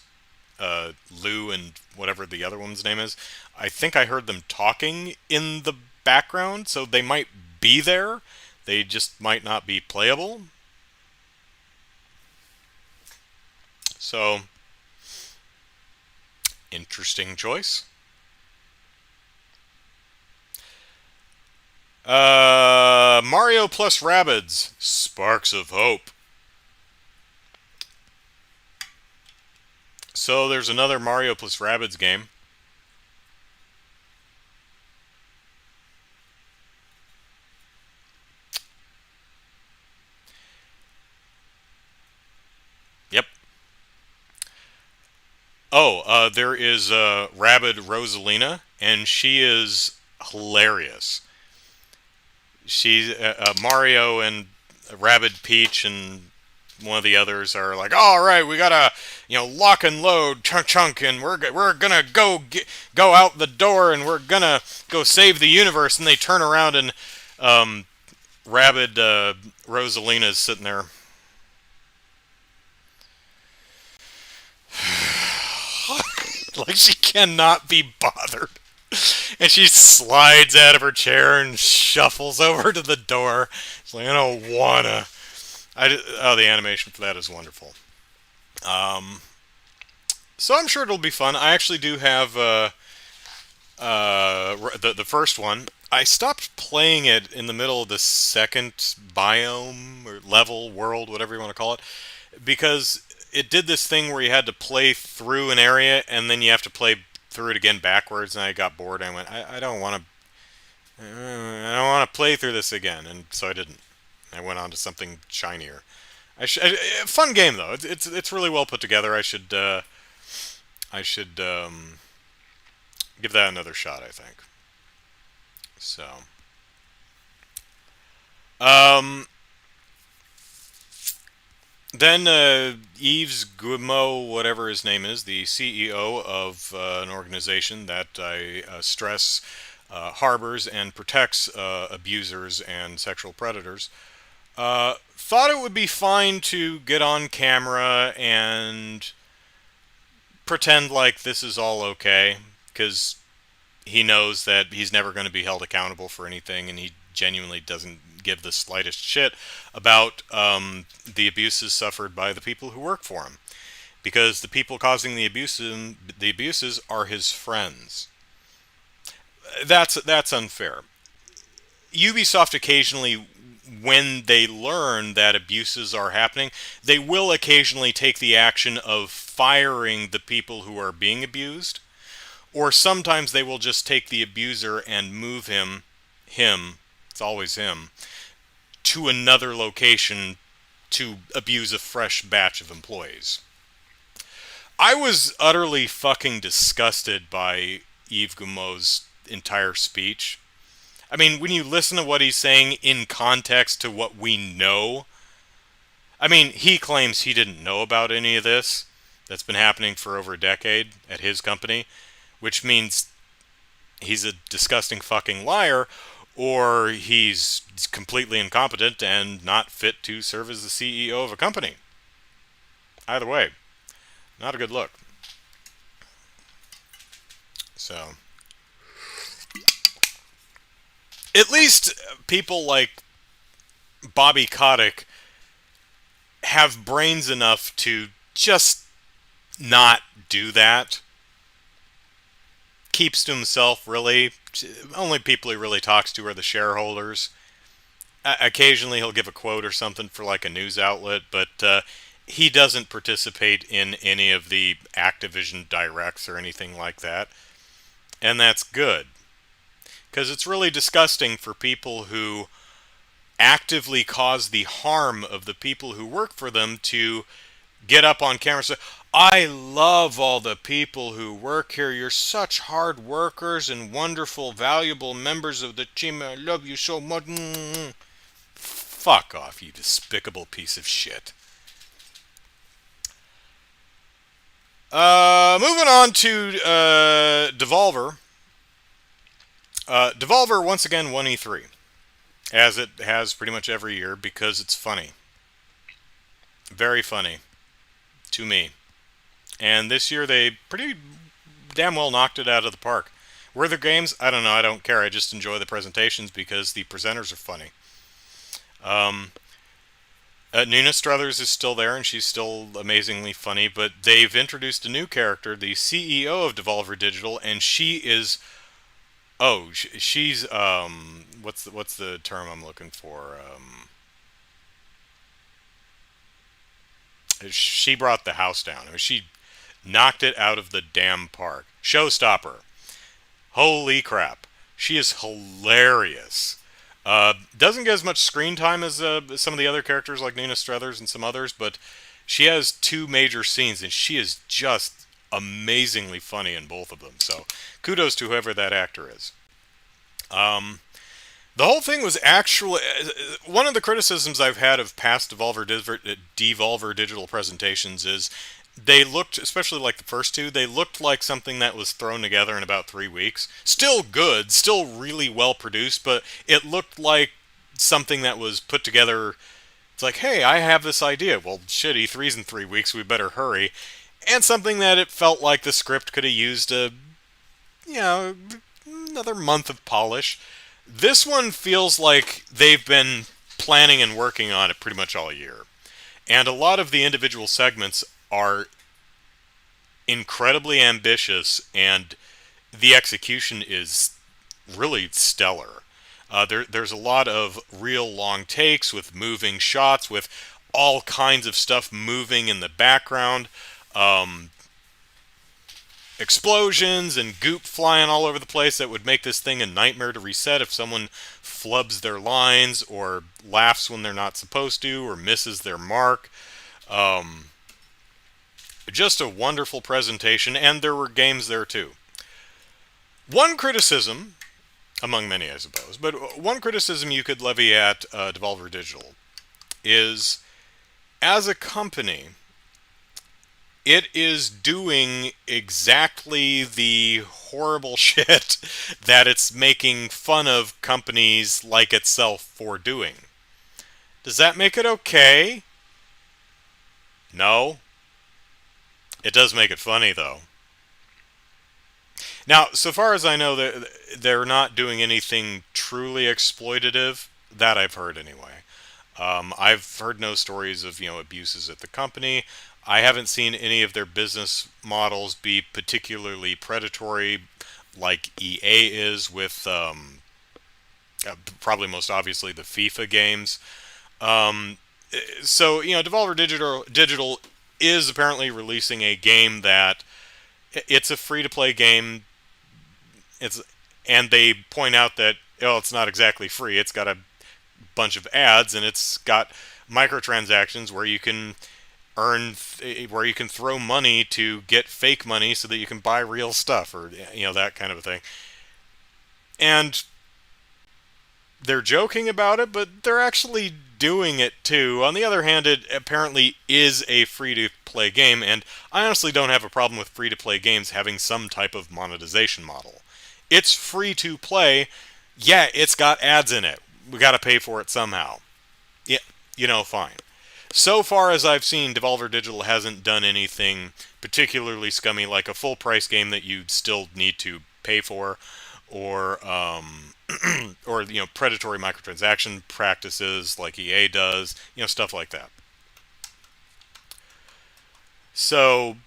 Lou and whatever the other one's name is, I think I heard them talking in the background, so they might be there. They just might not be playable. So, interesting choice. Mario plus Rabbids, Sparks of Hope. So there's another Mario plus Rabbids game. Yep. Oh, there is Rabbid Rosalina, and she is hilarious. Mario and Rabbid Peach and one of the others are like, all right, we gotta, lock and load, chunk chunk, and we're gonna go out the door, and we're gonna go save the universe. And they turn around, and Rabbid Rosalina's sitting there. Like she cannot be bothered. And she slides out of her chair and shuffles over to the door. She's like, I don't wanna. The animation for that is wonderful. So I'm sure it'll be fun. I actually do have the first one. I stopped playing it in the middle of the second biome or level, world, whatever you want to call it, because it did this thing where you had to play through an area and then you have to play through it again backwards, and I got bored. I went, I don't want to. I don't want to play through this again, and so I didn't. I went on to something shinier. Fun game though. It's really well put together. I should give that another shot, I think. So, um, then Yves Guillemot, whatever his name is, the CEO of an organization that I stress harbors and protects abusers and sexual predators, thought it would be fine to get on camera and pretend like this is all okay, because he knows that he's never going to be held accountable for anything, and he genuinely doesn't give the slightest shit about the abuses suffered by the people who work for him, because the people causing the abuses are his friends. That's unfair. Ubisoft occasionally, when they learn that abuses are happening, they will occasionally take the action of firing the people who are being abused, or sometimes they will just take the abuser and move him, it's always him, to another location to abuse a fresh batch of employees. I was utterly fucking disgusted by Yves Guillemot's entire speech. I mean, when you listen to what he's saying in context to what we know, I mean, he claims he didn't know about any of this. that's been happening for over a decade at his company, which means he's a disgusting fucking liar, or he's completely incompetent and not fit to serve as the CEO of a company. Either way, not a good look. So, at least people like Bobby Kotick have brains enough to just not do that. Keeps to himself, really. Only people he really talks to are the shareholders. Occasionally he'll give a quote or something for like a news outlet, but he doesn't participate in any of the Activision directs or anything like that. And that's good. Because it's really disgusting for people who actively cause the harm of the people who work for them to get up on camera and say, I love all the people who work here. You're such hard workers and wonderful, valuable members of the team. I love you so much. Fuck off, you despicable piece of shit. Moving on to Devolver. Devolver once again won E3, as it has pretty much every year, because it's funny. Very funny. To me. And this year they pretty damn well knocked it out of the park. Were there games? I don't know. I don't care. I just enjoy the presentations because the presenters are funny. Um, Nina Struthers is still there, and she's still amazingly funny. But they've introduced a new character, the CEO of Devolver Digital, and she is. Oh, she's what's the term I'm looking for? She brought the house down. I mean, she knocked it out of the damn park. Showstopper. Holy crap. She is hilarious. Doesn't get as much screen time as some of the other characters like Nina Struthers and some others, but she has two major scenes, and she is just amazingly funny in both of them. So kudos to whoever that actor is. Um, the whole thing was actually one of the criticisms I've had of past Devolver Digital presentations is they looked, especially like the first two, they looked like something that was thrown together in about 3 weeks. Still good, still really well produced, but it looked like something that was put together. It's like, hey, I have this idea. Well, shit, E3's in 3 weeks, we better hurry. And something that it felt like the script could have used you know, another month of polish. This one feels like they've been planning and working on it pretty much all year. And a lot of the individual segments are incredibly ambitious, and the execution is really stellar. There's a lot of real long takes with moving shots, with all kinds of stuff moving in the background. Um, Explosions and goop flying all over the place that would make this thing a nightmare to reset if someone flubs their lines or laughs when they're not supposed to or misses their mark. Um, just a wonderful presentation, and there were games there too. One criticism, among many I suppose, but one criticism you could levy at Devolver Digital is, as a company, it is doing exactly the horrible shit that it's making fun of companies like itself for doing. Does that make it okay? No. It does make it funny, though. Now, so far as I know, they're not doing anything truly exploitative. That I've heard anyway. I've heard no stories of abuses at the company. I haven't seen any of their business models be particularly predatory, like EA is with probably most obviously the FIFA games. Um, so Devolver Digital is apparently releasing a game that it's a free-to-play game. It's and they point out that it's not exactly free. It's got a bunch of ads, and it's got microtransactions where you can where you can throw money to get fake money so that you can buy real stuff, or that kind of a thing. And they're joking about it, but they're actually doing it too. On the other hand, it apparently is a free-to-play game, and I honestly don't have a problem with free-to-play games having some type of monetization model. It's free to play. Yeah, it's got ads in it. We got to pay for it somehow. Yeah, fine. So far as I've seen, Devolver Digital hasn't done anything particularly scummy, like a full price game that you still need to pay for, or or predatory microtransaction practices like EA does, stuff like that. So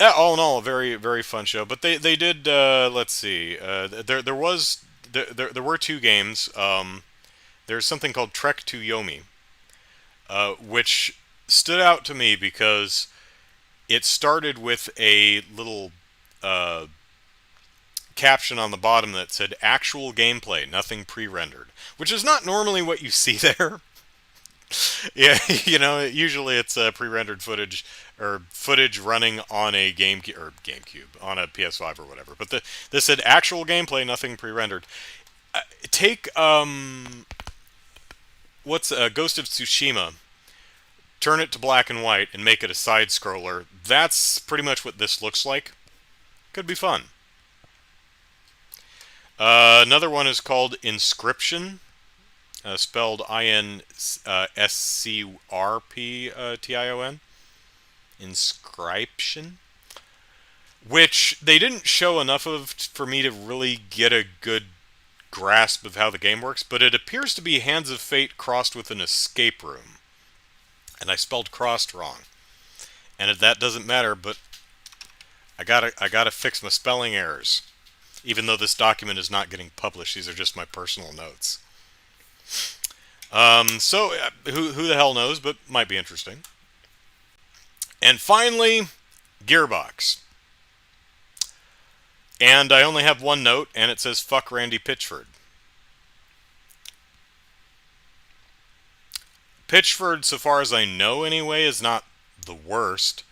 all in all, a very very fun show. But they did let's see, there were two games. There's something called Trek to Yomi, which stood out to me because it started with a little caption on the bottom that said "actual gameplay, nothing pre-rendered," which is not normally what you see there. Yeah, usually it's pre-rendered footage or footage running on a GameCube on a PS5 or whatever. But this said "actual gameplay, nothing pre-rendered." Take what's Ghost of Tsushima, turn it to black and white and make it a side scroller. That's pretty much what this looks like. Could be fun. Another one is called Inscription, spelled INSCRPTION. Inscription. Which they didn't show enough of for me to really get a good grasp of how the game works, but it appears to be Hands of Fate crossed with an escape room. And I spelled crossed wrong. And that doesn't matter, but I gotta fix my spelling errors. Even though this document is not getting published, these are just my personal notes. So who the hell knows, but might be interesting. And finally, Gearbox. And I only have one note, and it says "fuck Randy Pitchford." Pitchford, so far as I know anyway, is not the worst.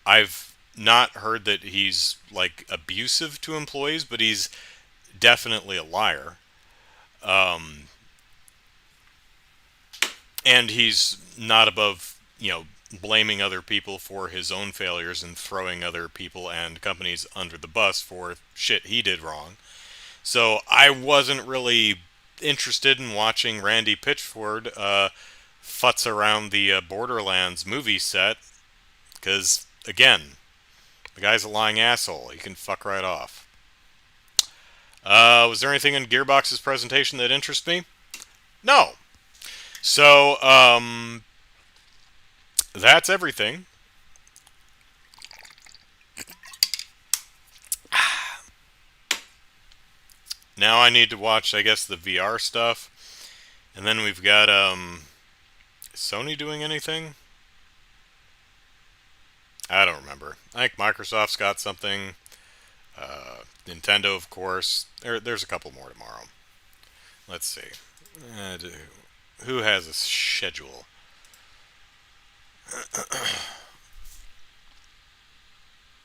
I've not heard that he's like abusive to employees, but he's definitely a liar. And he's not above, blaming other people for his own failures and throwing other people and companies under the bus for shit he did wrong. So I wasn't really interested in watching Randy Pitchford futz around the Borderlands movie set, because, again, the guy's a lying asshole. He can fuck right off. Was there anything in Gearbox's presentation that interests me? No. So, that's everything. Now I need to watch, I guess, the VR stuff. And then we've got, is Sony doing anything? I don't remember. I think Microsoft's got something. Nintendo, of course. There's a couple more tomorrow. Let's see. Who has a schedule?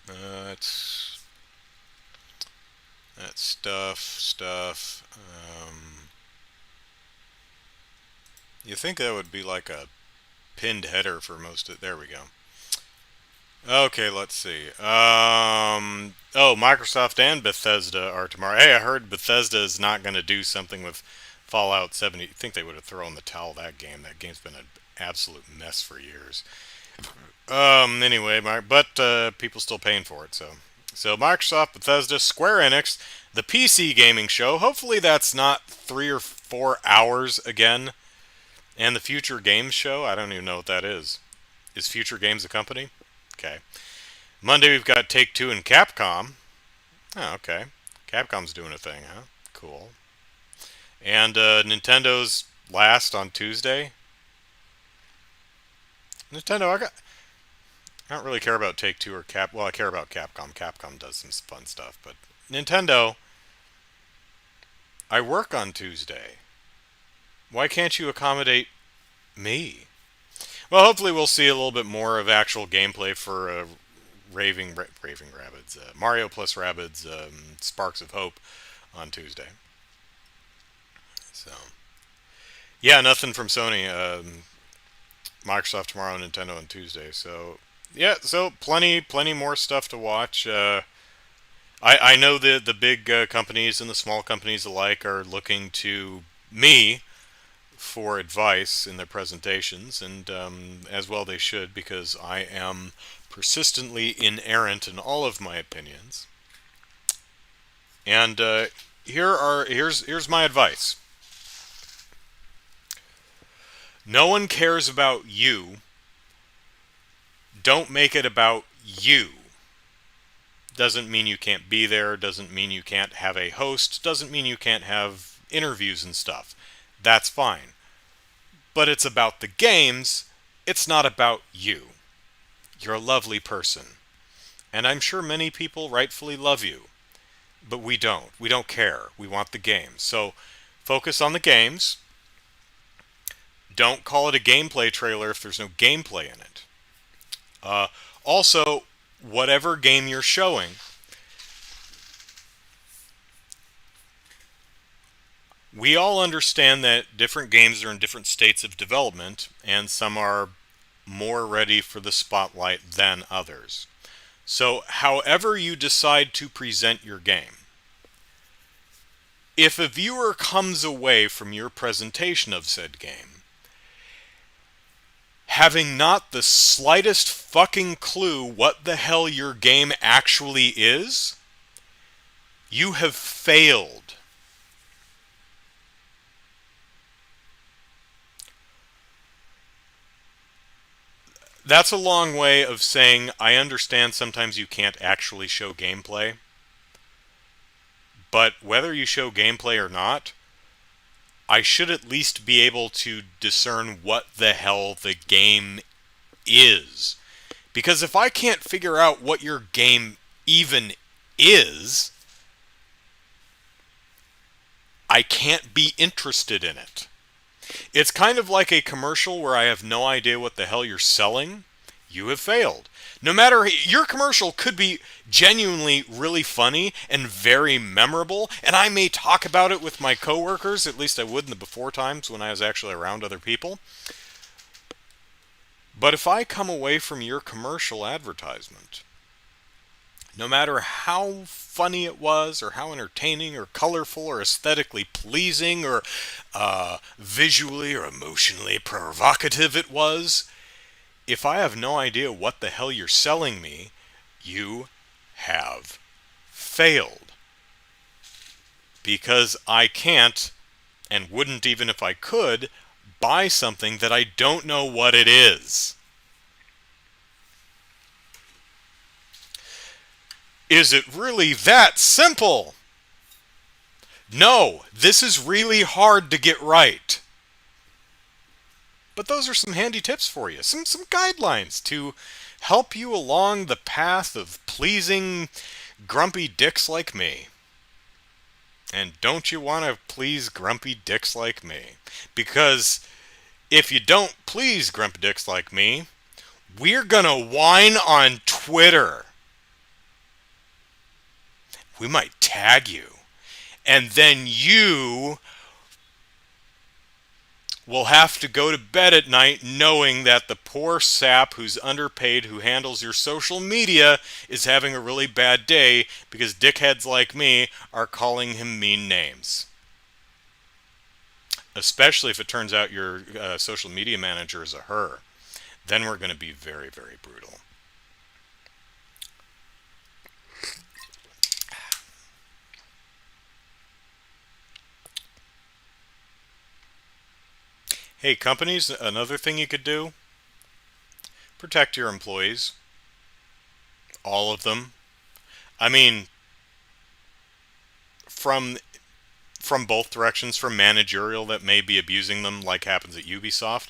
That's stuff. You think that would be like a pinned header for most of... There we go. Okay, let's see. Microsoft and Bethesda are tomorrow. Hey, I heard Bethesda is not going to do something with Fallout 70. I think they would have thrown the towel that game. That game's been an absolute mess for years. Anyway, but people still paying for it, so Microsoft, Bethesda, Square Enix, the PC gaming show. Hopefully that's not 3 or 4 hours again. And the Future Games show. I don't even know what that is. Is Future Games a company? Okay. Monday we've got Take-Two and Capcom. Oh, okay. Capcom's doing a thing, huh? Cool. And Nintendo's last on Tuesday. Nintendo, I don't really care about Take-Two or Well, I care about Capcom. Capcom does some fun stuff, but Nintendo, I work on Tuesday. Why can't you accommodate me? Well, hopefully we'll see a little bit more of actual gameplay for Raving Rabbids, Mario plus Rabbids, Sparks of Hope on Tuesday. So, Yeah, nothing from Sony. Microsoft tomorrow, Nintendo on Tuesday. So yeah, so plenty more stuff to watch. I know the big companies and the small companies alike are looking to me for advice in their presentations, and as well they should, because I am persistently inerrant in all of my opinions. And here's my advice. No one cares about you. Don't make it about you. Doesn't mean you can't be there, doesn't mean you can't have a host, doesn't mean you can't have interviews and stuff. That's fine. But it's about the games, it's not about you. You're a lovely person. And I'm sure many people rightfully love you. But we don't. We don't care. We want the games. So focus on the games. Don't call it a gameplay trailer if there's no gameplay in it. Uh, Also, whatever game you're showing, we all understand that different games are in different states of development, and some are more ready for the spotlight than others. So, however you decide to present your game, if a viewer comes away from your presentation of said game having not the slightest fucking clue what the hell your game actually is, you have failed. That's a long way of saying I understand sometimes you can't actually show gameplay, but whether you show gameplay or not, I should at least be able to discern what the hell the game is. Because if I can't figure out what your game even is, I can't be interested in it. It's kind of like a commercial where I have no idea what the hell you're selling. You have failed. No matter, your commercial could be genuinely really funny and very memorable, and I may talk about it with my coworkers, at least I would in the before times when I was actually around other people. But if I come away from your commercial advertisement, no matter how funny it was, or how entertaining, or colorful, or aesthetically pleasing, or visually or emotionally provocative it was, if I have no idea what the hell you're selling me, you have failed. Because I can't, and wouldn't even if I could, buy something that I don't know what it is. Is it really that simple? No, this is really hard to get right. But those are some handy tips for you, some guidelines to help you along the path of pleasing grumpy dicks like me. And don't you want to please grumpy dicks like me? Because if you don't please grumpy dicks like me, we're gonna whine on Twitter. We might tag you. And then you will have to go to bed at night knowing that the poor sap who's underpaid, who handles your social media, is having a really bad day because dickheads like me are calling him mean names. Especially if it turns out your social media manager is a her. Then we're going to be very brutal. Hey, companies, another thing you could do, protect your employees. All of them. I mean, from both directions, from managerial that may be abusing them, like happens at Ubisoft,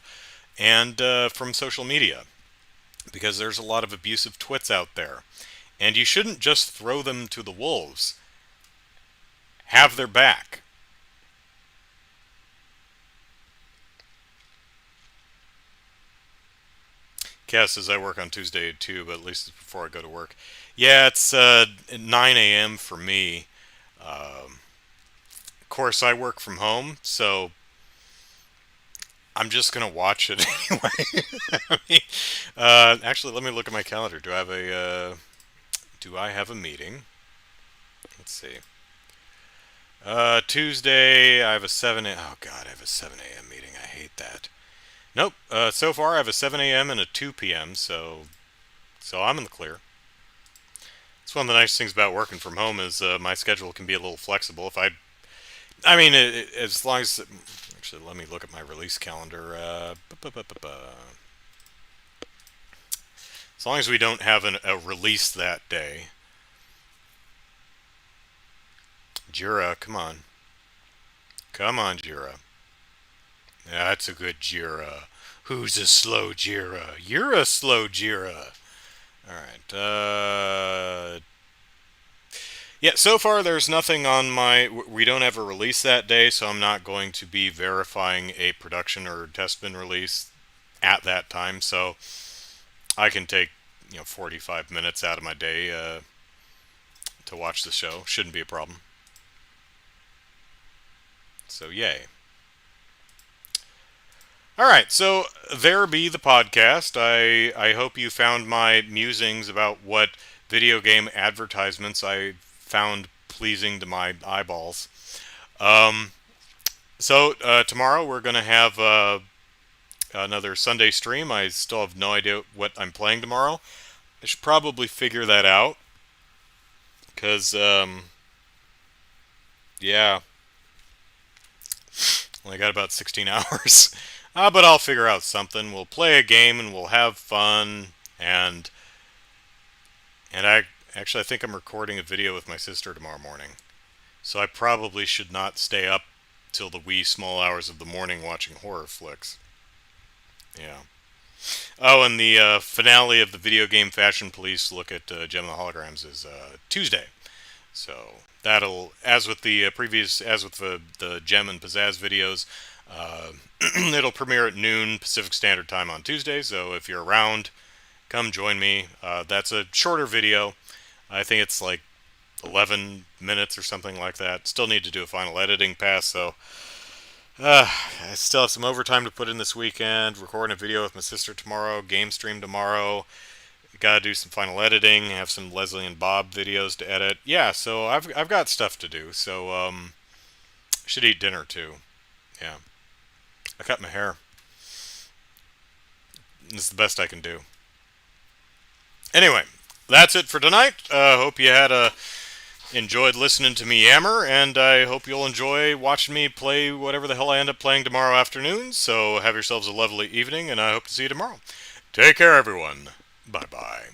and from social media, because there's a lot of abusive twits out there. And you shouldn't just throw them to the wolves. Have their back. Cass says I work on Tuesday too, but at least it's before I go to work. Yeah, it's 9 a.m. for me. Of course, I work from home, so I'm just gonna watch it anyway. I mean, actually, let me look at my calendar. Do I have a meeting? Let's see. Tuesday, I have a 7 a. Oh God, I have a 7 a.m. meeting. I hate that. Nope. So far, I have a 7 a.m. and a 2 p.m. So I'm in the clear. It's one of the nice things about working from home is my schedule can be a little flexible. I mean, as long as actually, let me look at my release calendar. As long as we don't have a release that day. Jira, come on. Come on, Jira. That's a good Jira. Who's a slow Jira? You're a slow Jira. Alright, yeah, so far there's nothing on my. We don't have a release that day, so I'm not going to be verifying a production or test bin release at that time, so I can take 45 minutes out of my day to watch the show. Shouldn't be a problem. So yay. Alright, so there be the podcast. I hope you found my musings about what video game advertisements I found pleasing to my eyeballs. So tomorrow we're going to have another Sunday stream. I still have no idea what I'm playing tomorrow. I should probably figure that out. Because, yeah, only got about 16 hours. But I'll figure out something. We'll play a game and we'll have fun. And I think I'm recording a video with my sister tomorrow morning. So I probably should not stay up till the wee small hours of the morning watching horror flicks. Yeah. Oh, and the finale of the video game Fashion Police look at Gem of the Holograms is Tuesday. So that'll, as with the the Gem and Pizzazz videos, it'll premiere at noon Pacific Standard Time on Tuesday. So if you're around, come join me. That's a shorter video. I think it's like 11 minutes or something like that. Still need to do a final editing pass, so I still have some overtime to put in this weekend. Recording a video with my sister tomorrow. Game stream tomorrow. Gotta do some final editing. Have some Leslie and Bob videos to edit. Yeah, so I've got stuff to do. So should eat dinner too. Yeah, I cut my hair. This is the best I can do. Anyway, that's it for tonight. Hope you enjoyed listening to me yammer, and I hope you'll enjoy watching me play whatever the hell I end up playing tomorrow afternoon. So have yourselves a lovely evening, and I hope to see you tomorrow. Take care, everyone. Bye-bye.